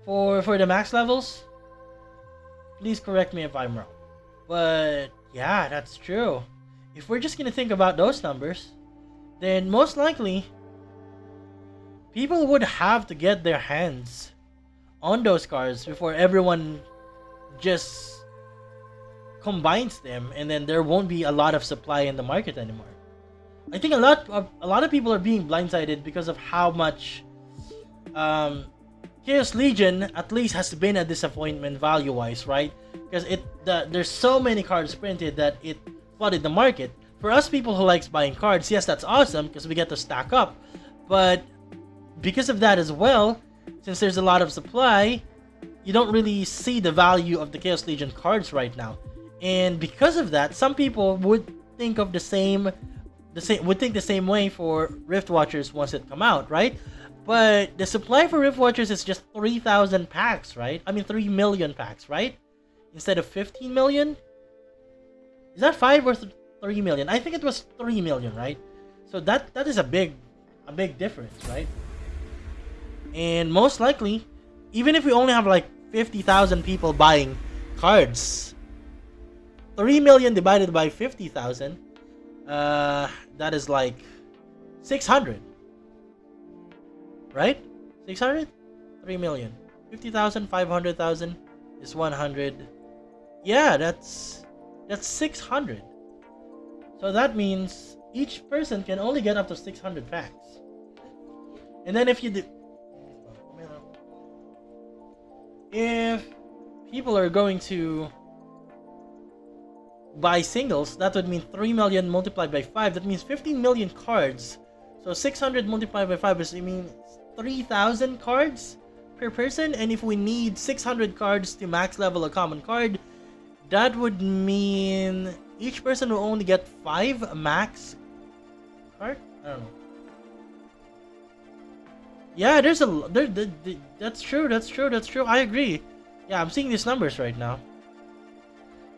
for the max levels. Please correct me if I'm wrong. But yeah, that's true. If we're just gonna think about those numbers, then most likely people would have to get their hands on those cards before everyone just combines them, and then there won't be a lot of supply in the market anymore. I think a lot of people are being blindsided because of how much Chaos Legion at least has been a disappointment value-wise, right? because there's so many cards printed that it flooded the market. For us people who likes buying cards, yes, that's awesome because we get to stack up. But because of that as well, since there's a lot of supply, you don't really see the value of the Chaos Legion cards right now. And because of that, some people would think of the same way for Rift Watchers once it come out, right? But the supply for Rift Watchers is just 3,000 packs, right? I mean 3 million packs, right? Instead of 15 million? Is that 5 or 3 million? I think it was 3 million, right? So that is a big difference, right? And most likely, even if we only have like 50,000 people buying cards, 3 million divided by 50,000, that is like 600, right? 600? 3 million. 50,000, 500,000 is 100. Yeah, that's 600. So that means each person can only get up to 600 packs. And then if people are going to buy singles, that would mean 3 million multiplied by 5. That means 15 million cards. So 600 multiplied by 5 is, I mean, 3,000 cards per person. And if we need 600 cards to max level a common card, that would mean each person will only get 5 max card? I don't know. Yeah, that's true. I agree. Yeah, I'm seeing these numbers right now.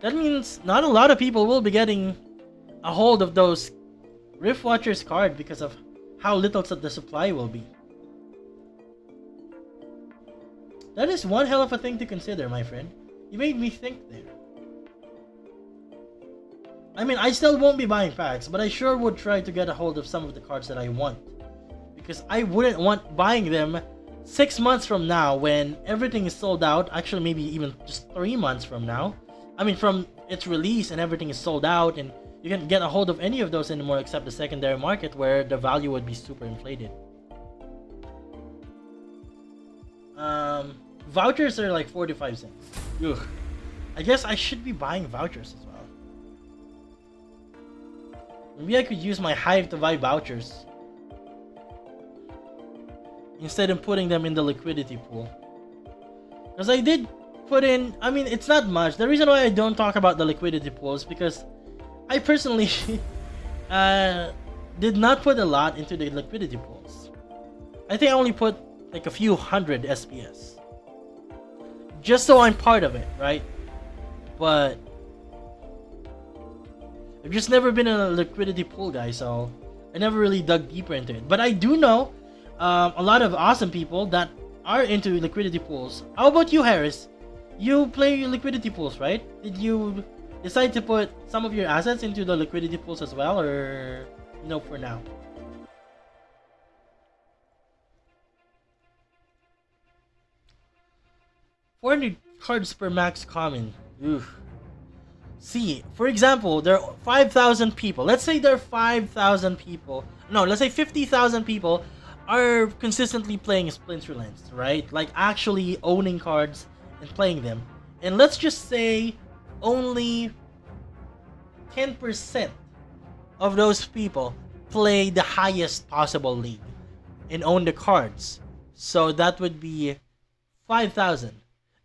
That means not a lot of people will be getting a hold of those Rift Watchers card because of how little the supply will be. That is one hell of a thing to consider, my friend. You made me think there. I mean, I still won't be buying packs, but I sure would try to get a hold of some of the cards that I want. Because I wouldn't want buying them 6 months from now when everything is sold out. Actually, maybe even just 3 months from now. I mean, from its release and everything is sold out and you can't get a hold of any of those anymore except the secondary market where the value would be super inflated. Vouchers are like 45 cents. Ugh. I guess I should be buying vouchers as well. Maybe I could use my Hive to buy vouchers instead of putting them in the liquidity pool. Because I did put in, I mean, it's not much. The reason why I don't talk about the liquidity pool is because I personally did not put a lot into the liquidity pools. I think I only put like a few hundred SPS. Just so I'm part of it, right? But I've just never been in a liquidity pool guy, so I never really dug deeper into it. But I do know a lot of awesome people that are into liquidity pools. How about you, Harris? You play liquidity pools, right? Did you decide to put some of your assets into the liquidity pools as well, or no for now? $400 cards per max common. Oof. See, for example, there are 5,000 people. Let's say there are 5,000 people. No, let's say 50,000 people are consistently playing Splinterlands, right? Like actually owning cards and playing them. And let's just say only 10% of those people play the highest possible league and own the cards. So that would be 5,000.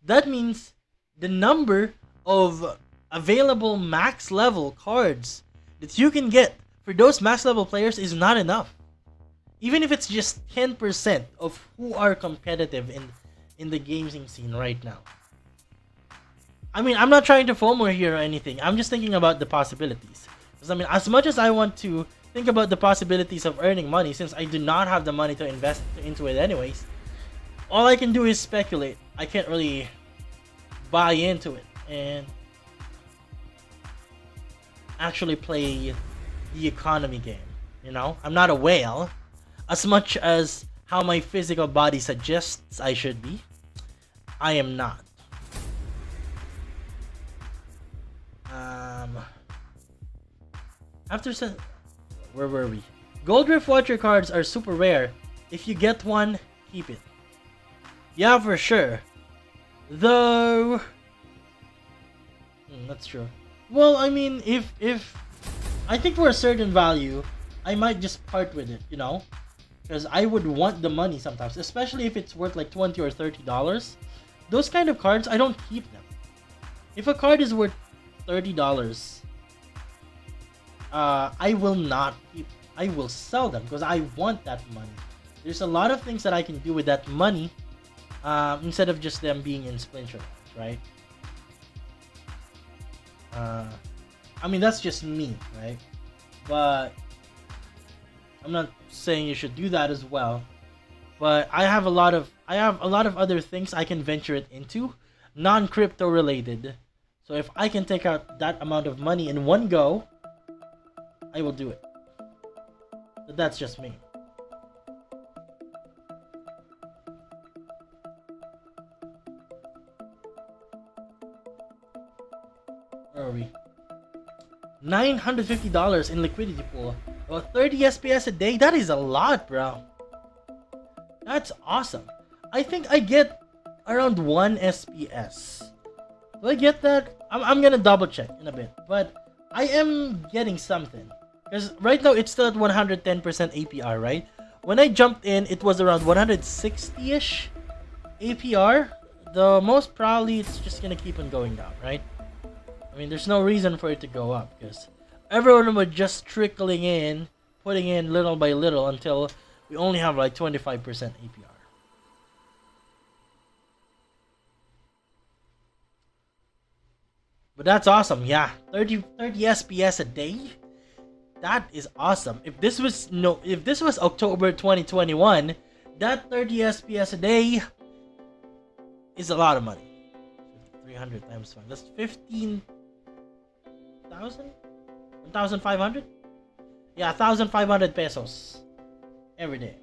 That means the number of available max level cards that you can get for those max level players is not enough. Even if it's just 10% of who are competitive in the gaming scene right now. I mean, I'm not trying to FOMO here or anything. I'm just thinking about the possibilities. Because I mean, as much as I want to think about the possibilities of earning money, since I do not have the money to invest into it anyways, all I can do is speculate. I can't really buy into it and actually play the economy game. You know, I'm not a whale as much as how my physical body suggests I should be. I am not. Where were we? Gold Rift Watcher cards are super rare. If you get one, keep it. Yeah, for sure. Though That's true. Well, I mean, if I think for a certain value, I might just part with it, you know, because I would want the money sometimes, especially if it's worth like $20 or $30. Those kind of cards, I don't keep them. If a card is worth $30, I will not keep. I will sell them because I want that money. There's a lot of things that I can do with that money, instead of just them being in Splinterlands, right? I mean, that's just me, right? But I'm not saying you should do that as well. But I have a lot of other things I can venture it into, non-crypto related. So if I can take out that amount of money in one go, I will do it. But that's just me. Where are we? $950 in liquidity pool. Well, 30 SPS a day? That is a lot, bro. That's awesome. I think I get around 1 SPS. Do I get that? I'm gonna double check in a bit. But I am getting something. Because right now it's still at 110% APR, right? When I jumped in, it was around 160-ish APR. The most probably it's just gonna keep on going down, right? I mean, there's no reason for it to go up because everyone was just trickling in, putting in little by little until we only have like 25% APR. But that's awesome, yeah. 30 SPS a day. That is awesome. If this was October 2021, that 30 SPS a day is a lot of money. 300 times 5. That's 15,000? 1,500? Yeah, 1,500 pesos every day.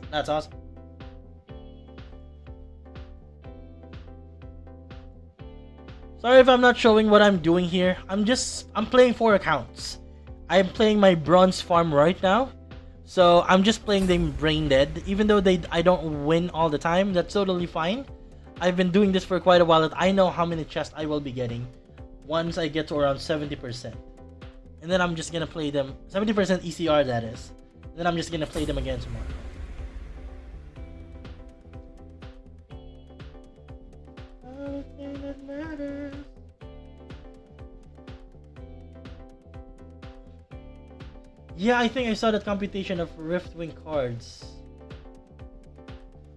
That's awesome. Sorry if I'm not showing what I'm doing here. I'm playing 4 accounts. I'm playing my bronze farm right now. So I'm just playing them brain dead. Even though I don't win all the time, that's totally fine. I've been doing this for quite a while. I know how many chests I will be getting once I get to around 70%. And then I'm just gonna play them 70% ECR, that is. And then I'm just gonna play them again tomorrow. Nothing that matters. Yeah, I think I saw that computation of Riftwing cards.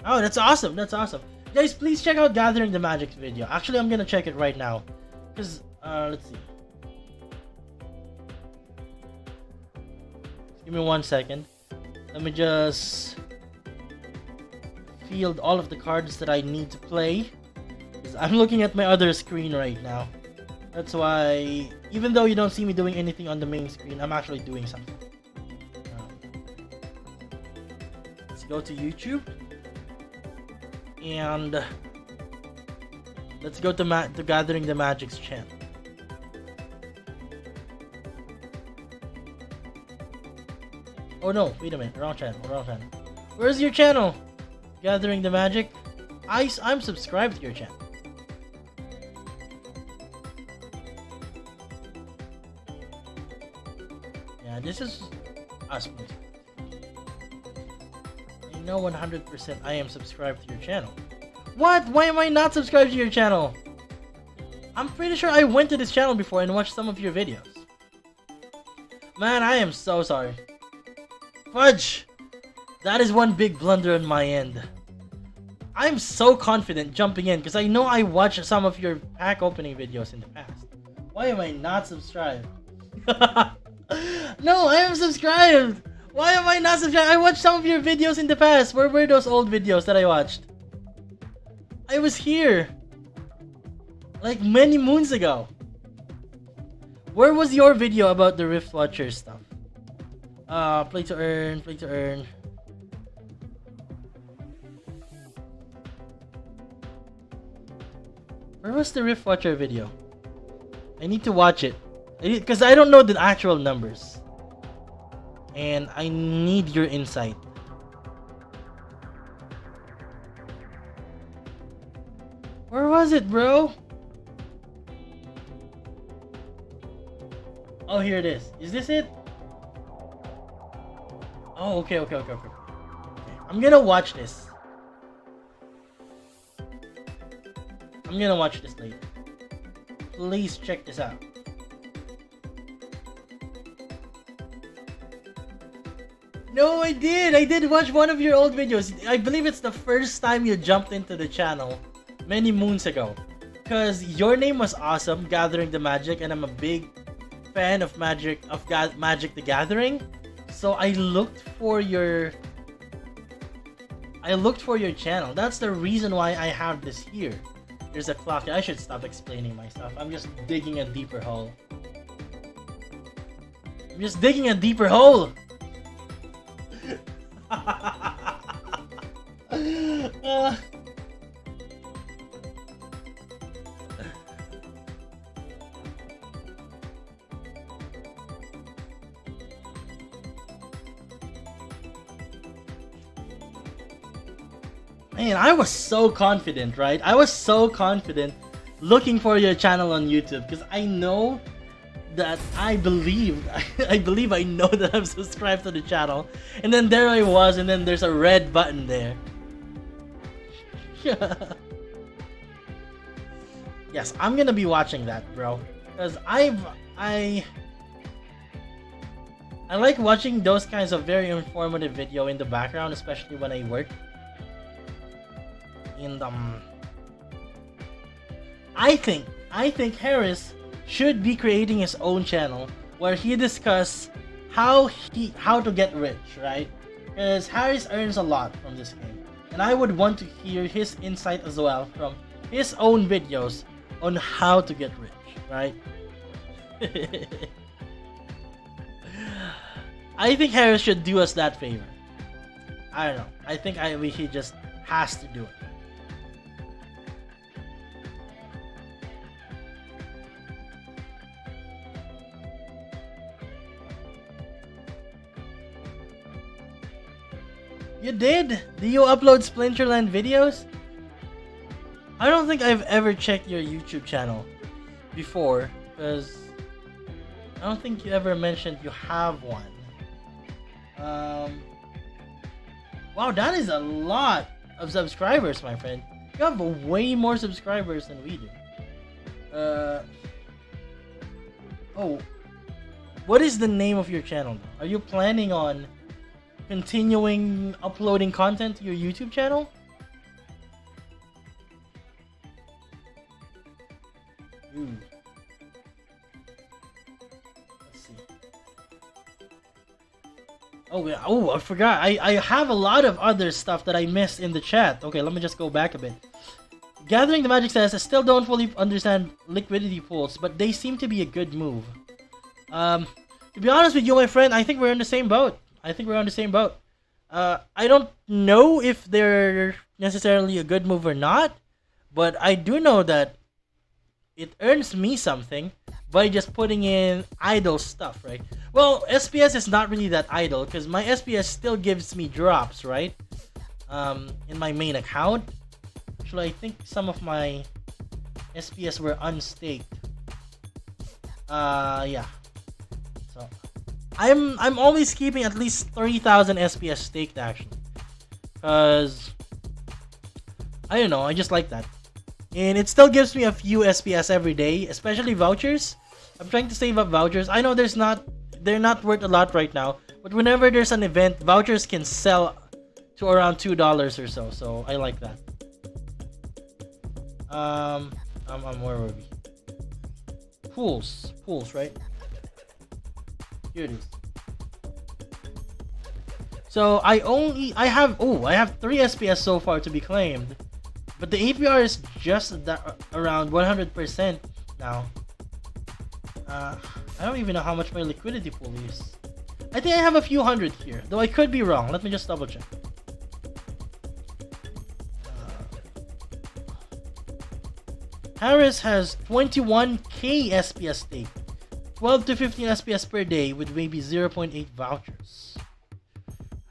Oh, that's awesome. That's awesome. Guys, please check out Gathering the Magic's video. Actually, I'm gonna check it right now. Because, let's see. Give me 1 second. Let me just field all of the cards that I need to play. Because I'm looking at my other screen right now. That's why, even though you don't see me doing anything on the main screen, I'm actually doing something. Let's go to YouTube. And let's go to Gathering the Magic's channel. Oh no, wait a minute, wrong channel. Where's your channel? Gathering the Magic? I'm subscribed to your channel. Yeah, this is us. I know 100% I am subscribed to your channel. What? Why am I not subscribed to your channel? I'm pretty sure I went to this channel before and watched some of your videos. Man, I am so sorry. Fudge! That is one big blunder on my end. I'm so confident jumping in because I know I watched some of your pack opening videos in the past. Why am I not subscribed? No, I am subscribed! Why am I not subscribed? I watched some of your videos in the past. Where were those old videos that I watched? I was here. Like many moons ago. Where was your video about the Rift Watcher stuff? Play to earn, play to earn. Where was the Rift Watcher video? I need to watch it. Because I don't know the actual numbers. And I need your insight. Where was it, bro? Oh, here it is. Is this it? Oh, okay. I'm gonna watch this. I'm gonna watch this later. Please check this out. No, I did. I did watch one of your old videos. I believe it's the first time you jumped into the channel many moons ago. Because your name was awesome, Gathering the Magic, and I'm a big fan of Magic the Gathering. So I looked for your channel. That's the reason why I have this here. There's a clock. I should stop explaining my stuff. I'm just digging a deeper hole. I'm just digging a deeper hole. Man, I was so confident, right? I was so confident looking for your channel on YouTube because I know that I believe I know that I'm subscribed to the channel, and then there I was, and then there's a red button there. Yes, I'm gonna be watching that, bro, because I like watching those kinds of very informative video in the background, especially when I work. And I think Harris should be creating his own channel where he discuss how to get rich, right? Because Harris earns a lot from this game, and I would want to hear his insight as well from his own videos on how to get rich, right? I think Harris should do us that favor. I don't know. I think he just has to do it. You did? Do you upload Splinterland videos? I don't think I've ever checked your YouTube channel before, because I don't think you ever mentioned you have one. Wow, that is a lot of subscribers, my friend. You have way more subscribers than we do. Oh, what is the name of your channel? Are you planning on continuing uploading content to your YouTube channel? Ooh. Let's see. Oh, yeah. Oh, I forgot. I have a lot of other stuff that I missed in the chat. Okay, let me just go back a bit. Gathering the Magic says, I still don't fully understand liquidity pools, but they seem to be a good move. To be honest with you, my friend, I think we're in the same boat. I don't know if they're necessarily a good move or not, but I do know that it earns me something by just putting in idle stuff, right? Well, SPS is not really that idle because my SPS still gives me drops, right? In my main account. Actually, I think some of my SPS were unstaked. Yeah. So I'm always keeping at least 3,000 SPS staked actually, cause I don't know, I just like that, and it still gives me a few SPS every day, especially vouchers. I'm trying to save up vouchers. I know they're not worth a lot right now, but whenever there's an event, vouchers can sell to around $2 or so. So I like that. Where were we? Pools, right? Here it is. So I have 3 SPS so far to be claimed, but the APR is just around 100% now. I don't even know how much my liquidity pool is. I think I have a few hundred here, though I could be wrong. Let me just double check. Harris has 21k SPS stake, 12 to 15 SPS per day with maybe 0.8 vouchers.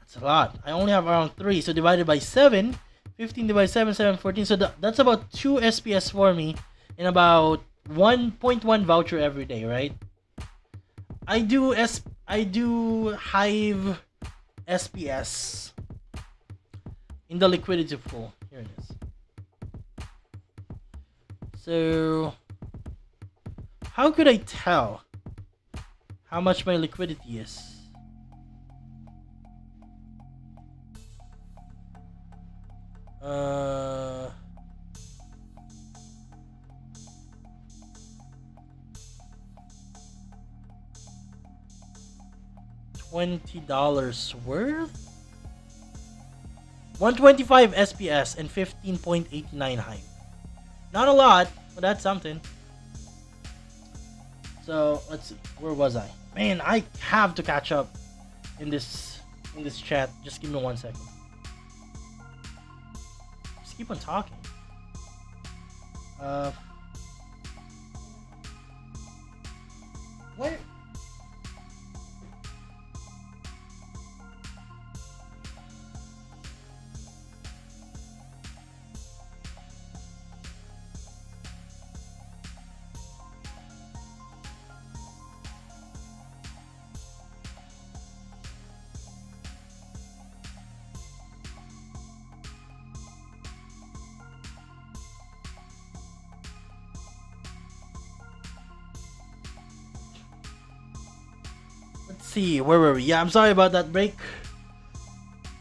That's a lot. I only have around 3, so divided by 7, 15 divided by 7, 7, 14. So that's about 2 SPS for me and about 1.1 voucher every day, right? I do Hive SPS in the liquidity pool. Here it is. So how could I tell how much my liquidity is? $20 worth? 125 SPS and 15.89 Hive. Not a lot, but that's something. So let's see, where was I? Man, I have to catch up in this chat. Just give me 1 second. Just keep on talking. Where? See, where were we? Yeah, I'm sorry about that break.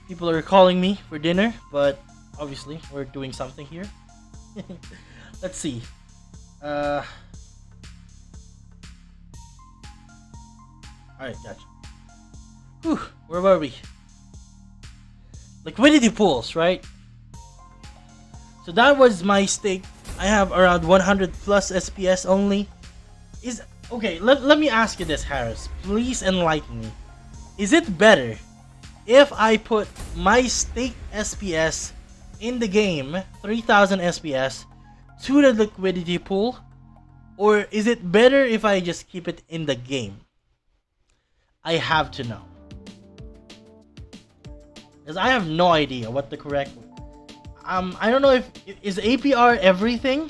People are calling me for dinner, but obviously we're doing something here. Let's see. Alright, gotcha. Whew, where were we? Liquidity pools, right? So that was my stake. I have around 100 plus SPS only. Okay, let me ask you this, Harris. Please enlighten me. Is it better if I put my stake SPS in the game, 3000 SPS, to the liquidity pool? Or is it better if I just keep it in the game? I have to know. Because I have no idea what the correct... I don't know if... Is APR everything?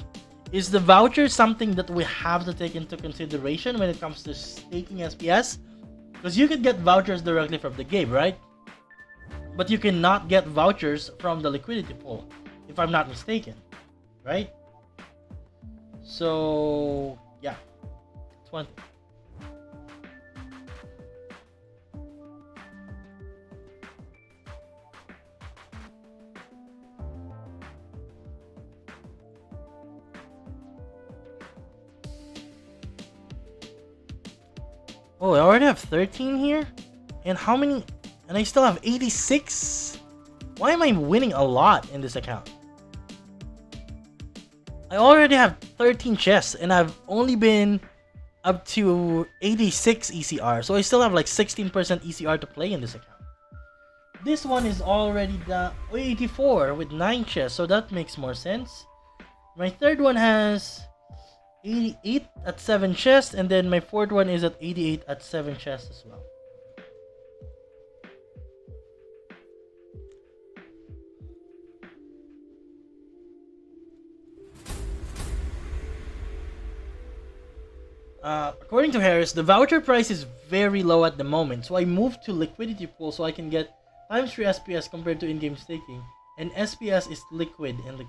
Is the voucher something that we have to take into consideration when it comes to staking SPS? Because you can get vouchers directly from the game, right? But you cannot get vouchers from the liquidity pool, if I'm not mistaken, right? So, yeah. That's one thing. Oh, I already have 13 here? And how many? And I still have 86? Why am I winning a lot in this account? I already have 13 chests and I've only been up to 86 ECR. So I still have like 16% ECR to play in this account. This one is already down 84 with 9 chests, so that makes more sense. My third one has 88 at 7 chests, and then my fourth one is at 88 at 7 chests as well. According to Harris, the voucher price is very low at the moment, so I moved to liquidity pool so I can get times 3 SPS compared to in-game staking, and SPS is liquid and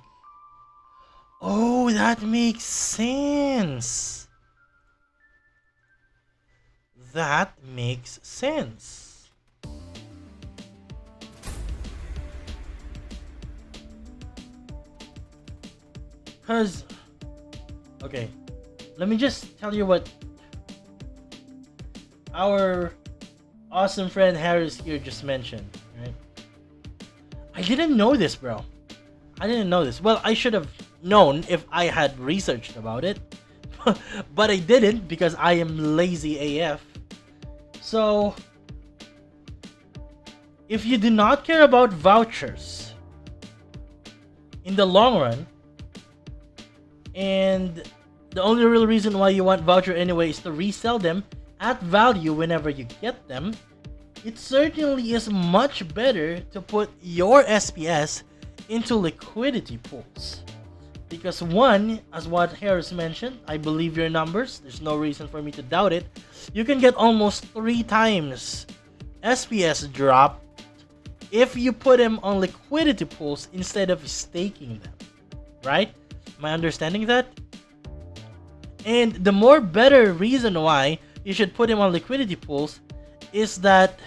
oh, that makes sense. That makes sense. Cause, okay, let me just tell you what our awesome friend Harris here just mentioned, right? I didn't know this, bro. I didn't know this. Well, I should have known if I had researched about it, but I didn't because I am lazy AF. So, if you do not care about vouchers in the long run, and the only real reason why you want voucher anyway is to resell them at value whenever you get them, it certainly is much better to put your SPS into liquidity pools. Because one, as what Harris mentioned, I believe your numbers. There's no reason for me to doubt it. You can get almost 3 times SPS drop if you put them on liquidity pools instead of staking them. Right? Am I understanding that? And the more better reason why you should put them on liquidity pools is that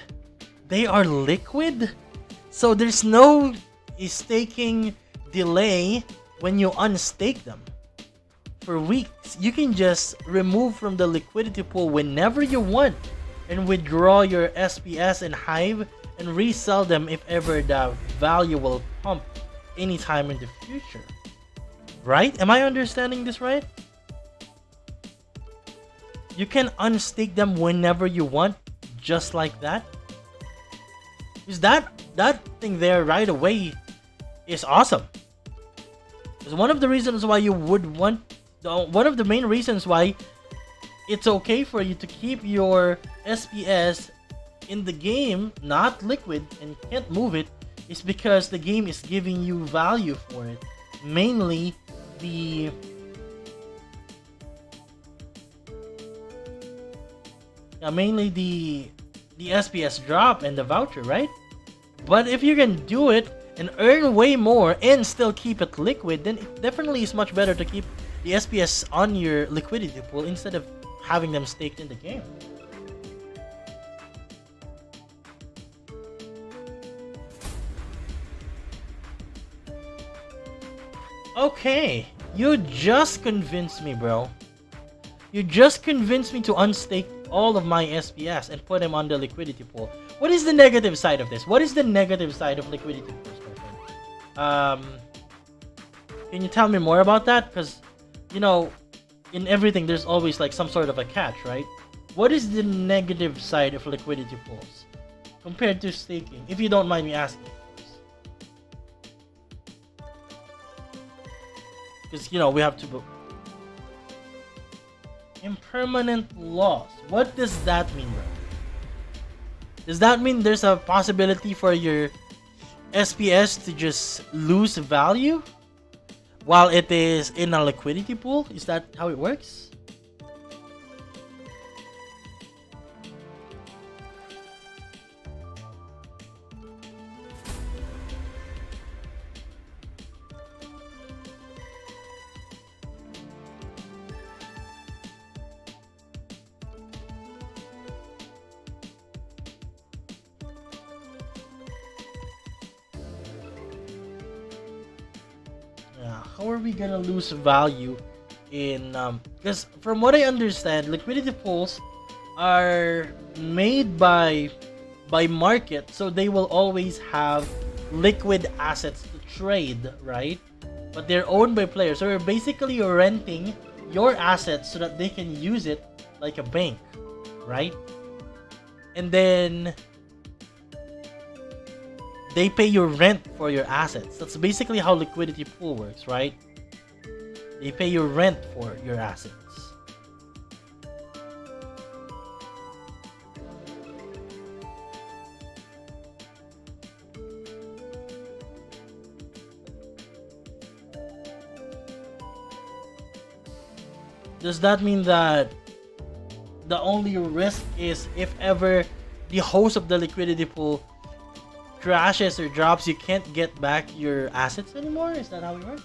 they are liquid. So there's no staking delay when you unstake them. For weeks, you can just remove from the liquidity pool whenever you want and withdraw your SPS and Hive and resell them if ever the value will pump anytime in the future. Right? Am I understanding this right? You can unstake them whenever you want, just like that. Is that thing there right away is awesome. It's one of the reasons why you would want, one of the main reasons why it's okay for you to keep your SPS in the game, not liquid, and can't move it, is because the game is giving you value for it. Mainly the SPS drop and the voucher, right? But if you can do it and earn way more and still keep it liquid, then it definitely is much better to keep the SPS on your liquidity pool instead of having them staked in the game. Okay, you just convinced me, bro. You just convinced me to unstake all of my SPS and put them on the liquidity pool. What is the negative side of this? What is the negative side of liquidity pools, my friend? Can you tell me more about that? Because, you know, in everything there's always like some sort of a catch, right? What is the negative side of liquidity pools compared to staking? If you don't mind me asking. Because, you know, we have to... Impermanent loss. What does that mean, bro? Does that mean there's a possibility for your SPS to just lose value while it is in a liquidity pool? Is that how it works? How are we gonna lose value in because from what I understand, liquidity pools are made by market, so they will always have liquid assets to trade, right? But they're owned by players, so you're basically renting your assets so that they can use it like a bank, right? And then they pay your rent for your assets. That's basically how liquidity pool works, right? They pay your rent for your assets. Does that mean that the only risk is if ever the host of the liquidity pool crashes or drops, you can't get back your assets anymore? Is that how it works?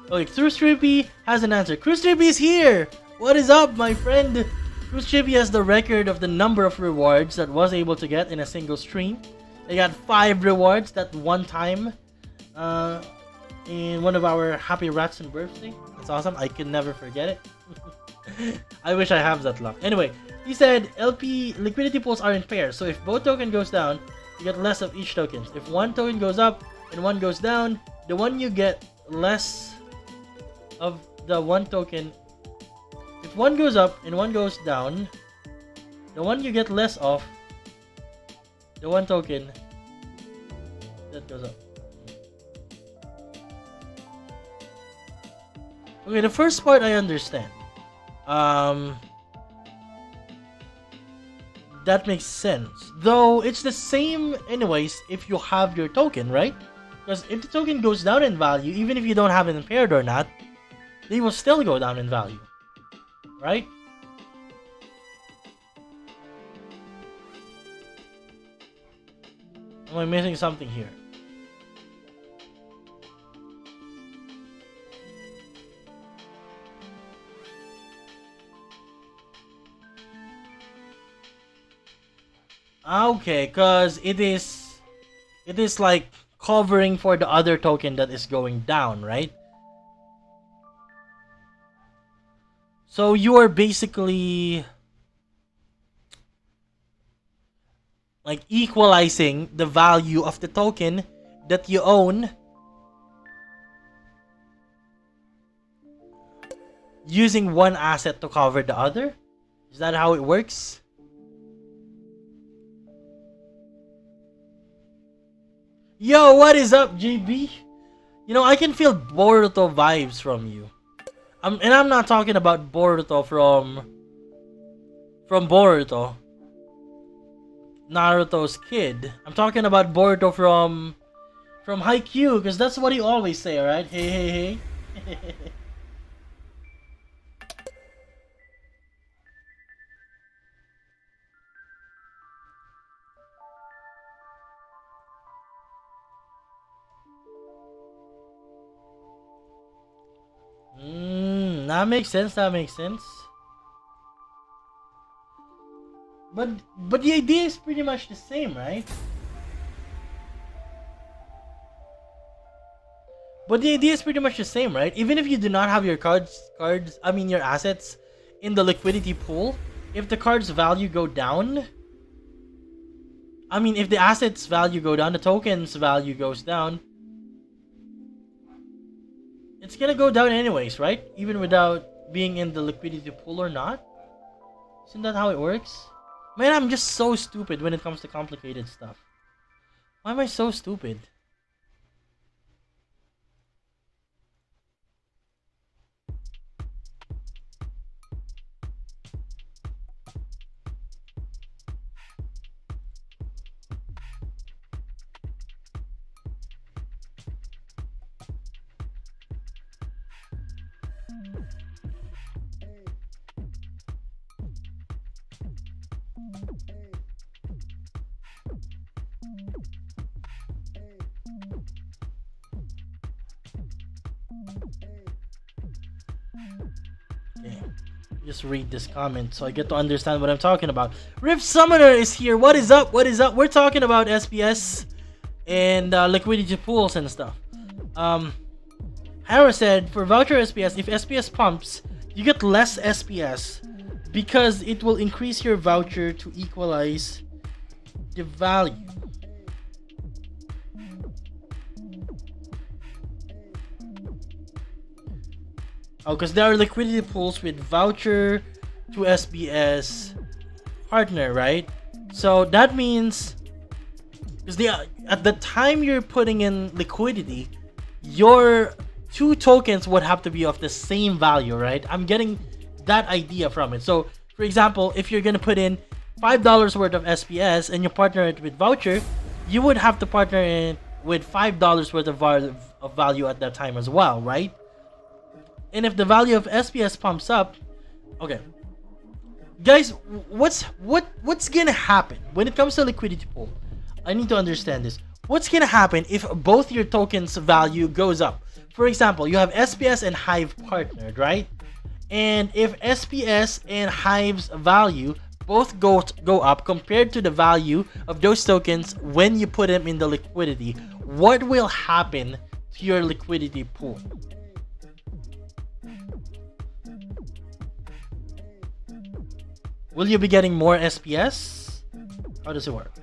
Okay, Cruise3P has an answer. Cruise3P is here! What is up, my friend? Cruise3P has the record of the number of rewards that was able to get in a single stream. They got 5 rewards that one time in one of our Happy Ratson birthday. That's awesome. I can never forget it. I wish I have that luck. Anyway, he said LP liquidity pools are in pairs, so if both token goes down, you get less of each token. If one token goes up and one goes down, the one you get less of the one token. If one goes up and one goes down, the one you get less of, the one token that goes up. Okay, the first part I understand. That makes sense. Though it's the same anyways if you have your token, right? Because if the token goes down in value, even if you don't have it impaired or not, they will still go down in value. Right? Am I missing something here? Okay, because it is like covering for the other token that is going down, right? So you are basically like equalizing the value of the token that you own using one asset to cover the other. Is that how it works? Yo, what is up, JB? You know, I can feel Boruto vibes from you. And I'm not talking about Boruto from Boruto, Naruto's kid. I'm talking about Boruto from Haikyuu, because that's what you always say, right? Hey, hey, hey. That makes sense. That makes sense. But the idea is pretty much the same, right? But the idea is pretty much the same, right? Even if you do not have your your assets in the liquidity pool, if the card's value go down, if the assets value go down, the token's value goes down, it's gonna go down anyways, right? Even without being in the liquidity pool or not. Isn't that how it works? Man, I'm just so stupid when it comes to complicated stuff. Why am I so stupid? Just read this comment so I get to understand what I'm talking about. Rift Summoner is here. What is up? What is up? We're talking about SPS and liquidity pools and stuff. Heyaaa said for voucher SPS, if SPS pumps, you get less SPS because it will increase your voucher to equalize the value. Oh, because there are liquidity pools with voucher to SBS partner, right? So that means, because at the time you're putting in liquidity, your two tokens would have to be of the same value, right? I'm getting that idea from it. So, for example, if you're gonna put in $5 worth of SPS and you partner it with voucher, you would have to partner it with $5 worth of value at that time as well, right? And if the value of SPS pumps up, okay, guys, what's gonna happen when it comes to liquidity pool? I need to understand this. What's gonna happen if both your tokens value goes up? For example, you have SPS and Hive partnered, right? And if SPS and Hive's value both go up compared to the value of those tokens when you put them in the liquidity, what will happen to your liquidity pool? Will you be getting more SPS? How does it work?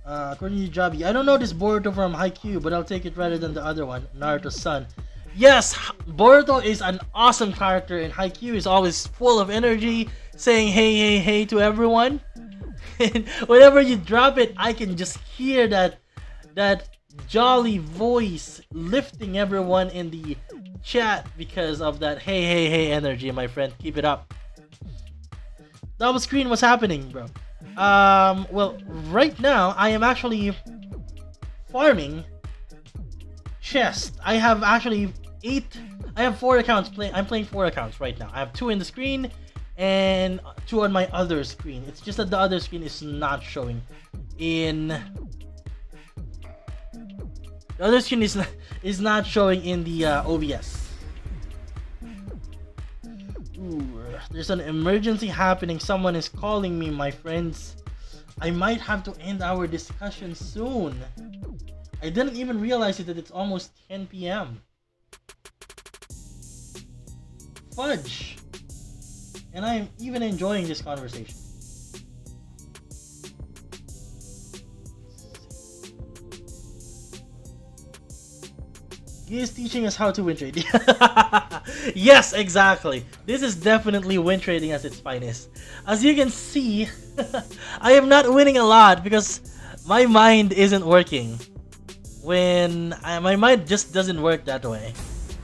According to Jabi, I don't know this Boruto from Haikyuu, but I'll take it rather than the other one, Naruto's son. Yes, Boruto is an awesome character, and Haikyuu is always full of energy, saying hey, hey, hey to everyone. And whenever you drop it, I can just hear that jolly voice lifting everyone in the chat because of that hey, hey, hey energy, my friend. Keep it up. Double screen, what's happening, bro? Well, right now I am actually farming chest. I have actually 4 accounts playing. I'm playing 4 accounts right now. I have 2 in the screen and 2 on my other screen. It's just that the other screen is not showing in. The other screen is not showing in the OBS. Ooh, there's an emergency happening. Someone is calling me, my friends. I might have to end our discussion soon. I didn't even realize it that it's almost 10 p.m. Fudge! And I'm even enjoying this conversation. He is teaching us how to win trade. Yes, exactly. This is definitely win trading at its finest. As you can see, I am not winning a lot because my mind isn't working. My mind just doesn't work that way.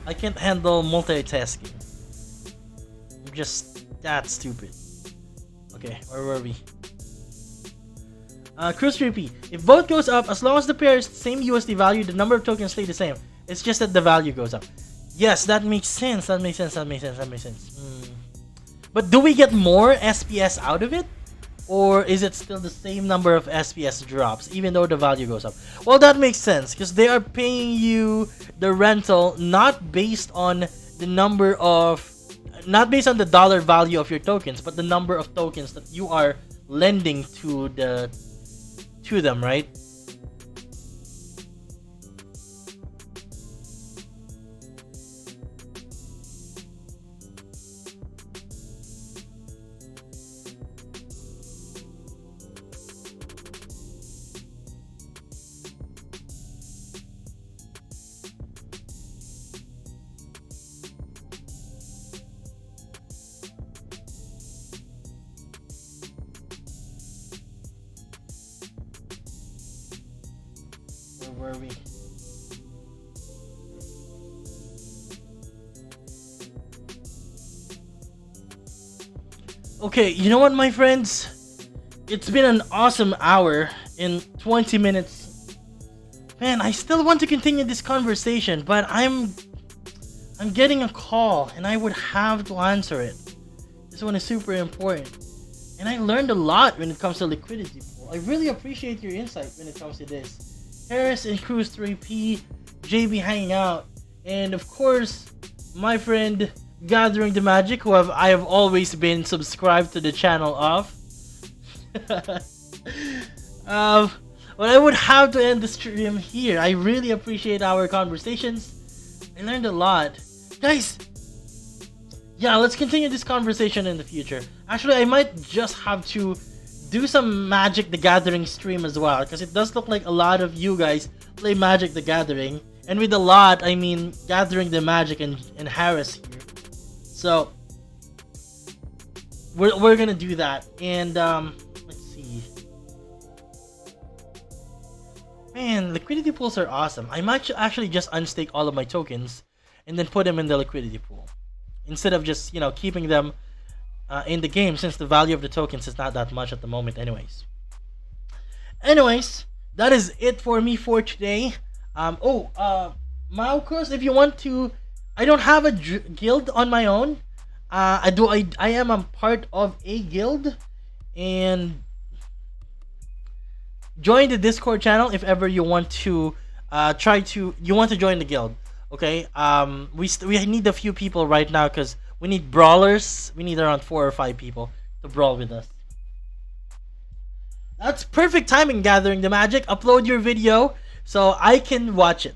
I can't handle multitasking. I'm just that stupid. Okay, where were we? Cruise 3P. If both goes up, as long as the pair is the same USD value, the number of tokens stay the same. It's just that the value goes up. Yes, that makes sense. That makes sense. But do we get more SPS out of it? Or is it still the same number of SPS drops, even though the value goes up? Well, that makes sense, because they are paying you the rental not based on the number of... Not based on the dollar value of your tokens, but the number of tokens that you are lending to them, right? Where were we? Okay, you know what, my friends? It's been an awesome hour in 20 minutes. Man, I still want to continue this conversation, but I'm getting a call and I would have to answer it. This one is super important. And I learned a lot when it comes to liquidity pool. I really appreciate your insight when it comes to this. Harris and Cruise 3P, JB hanging out, and of course, my friend Gathering the Magic, who I have always been subscribed to the channel of. But I would have to end the stream here. I really appreciate our conversations. I learned a lot. Guys, yeah, let's continue this conversation in the future. Actually, I might just have to do some Magic the Gathering stream as well, because it does look like a lot of you guys play Magic the Gathering, and with a lot I mean Gathering the Magic and Harris here. So we're gonna do that, and let's see. Man, liquidity pools are awesome. I might actually just unstake all of my tokens and then put them in the liquidity pool instead of just, you know, keeping them in the game, since the value of the tokens is not that much at the moment anyways. That is it for me for today. Malcos, if you want to, I don't have a guild on my own. I am a part of a guild, and join the Discord channel if ever you want to join the guild. Okay, we need a few people right now because we need brawlers. We need around 4 or 5 people to brawl with us. That's perfect timing, Gathering the Magic. Upload your video so I can watch it.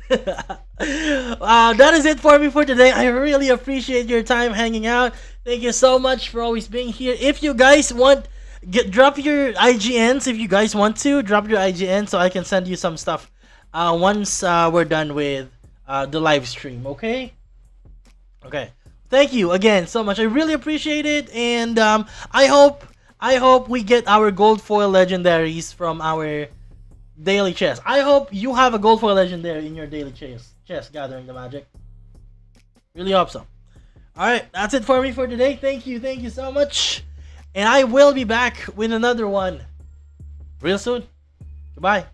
That is it for me for today. I really appreciate your time hanging out. Thank you so much for always being here. If you guys want, drop your IGNs. If you guys want to, drop your IGN so I can send you some stuff once we're done with the live stream. Okay? Thank you again so much. I really appreciate it, and I hope we get our gold foil legendaries from our daily chest. I hope you have a gold foil legendary in your daily chest, Gathering the Magic. Really hope so. Alright, that's it for me for today. Thank you so much. And I will be back with another one real soon. Goodbye.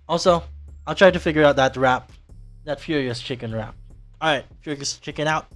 Also, I'll try to figure out that rap. That Furious Chicken rap. Alright, Furious Chicken out.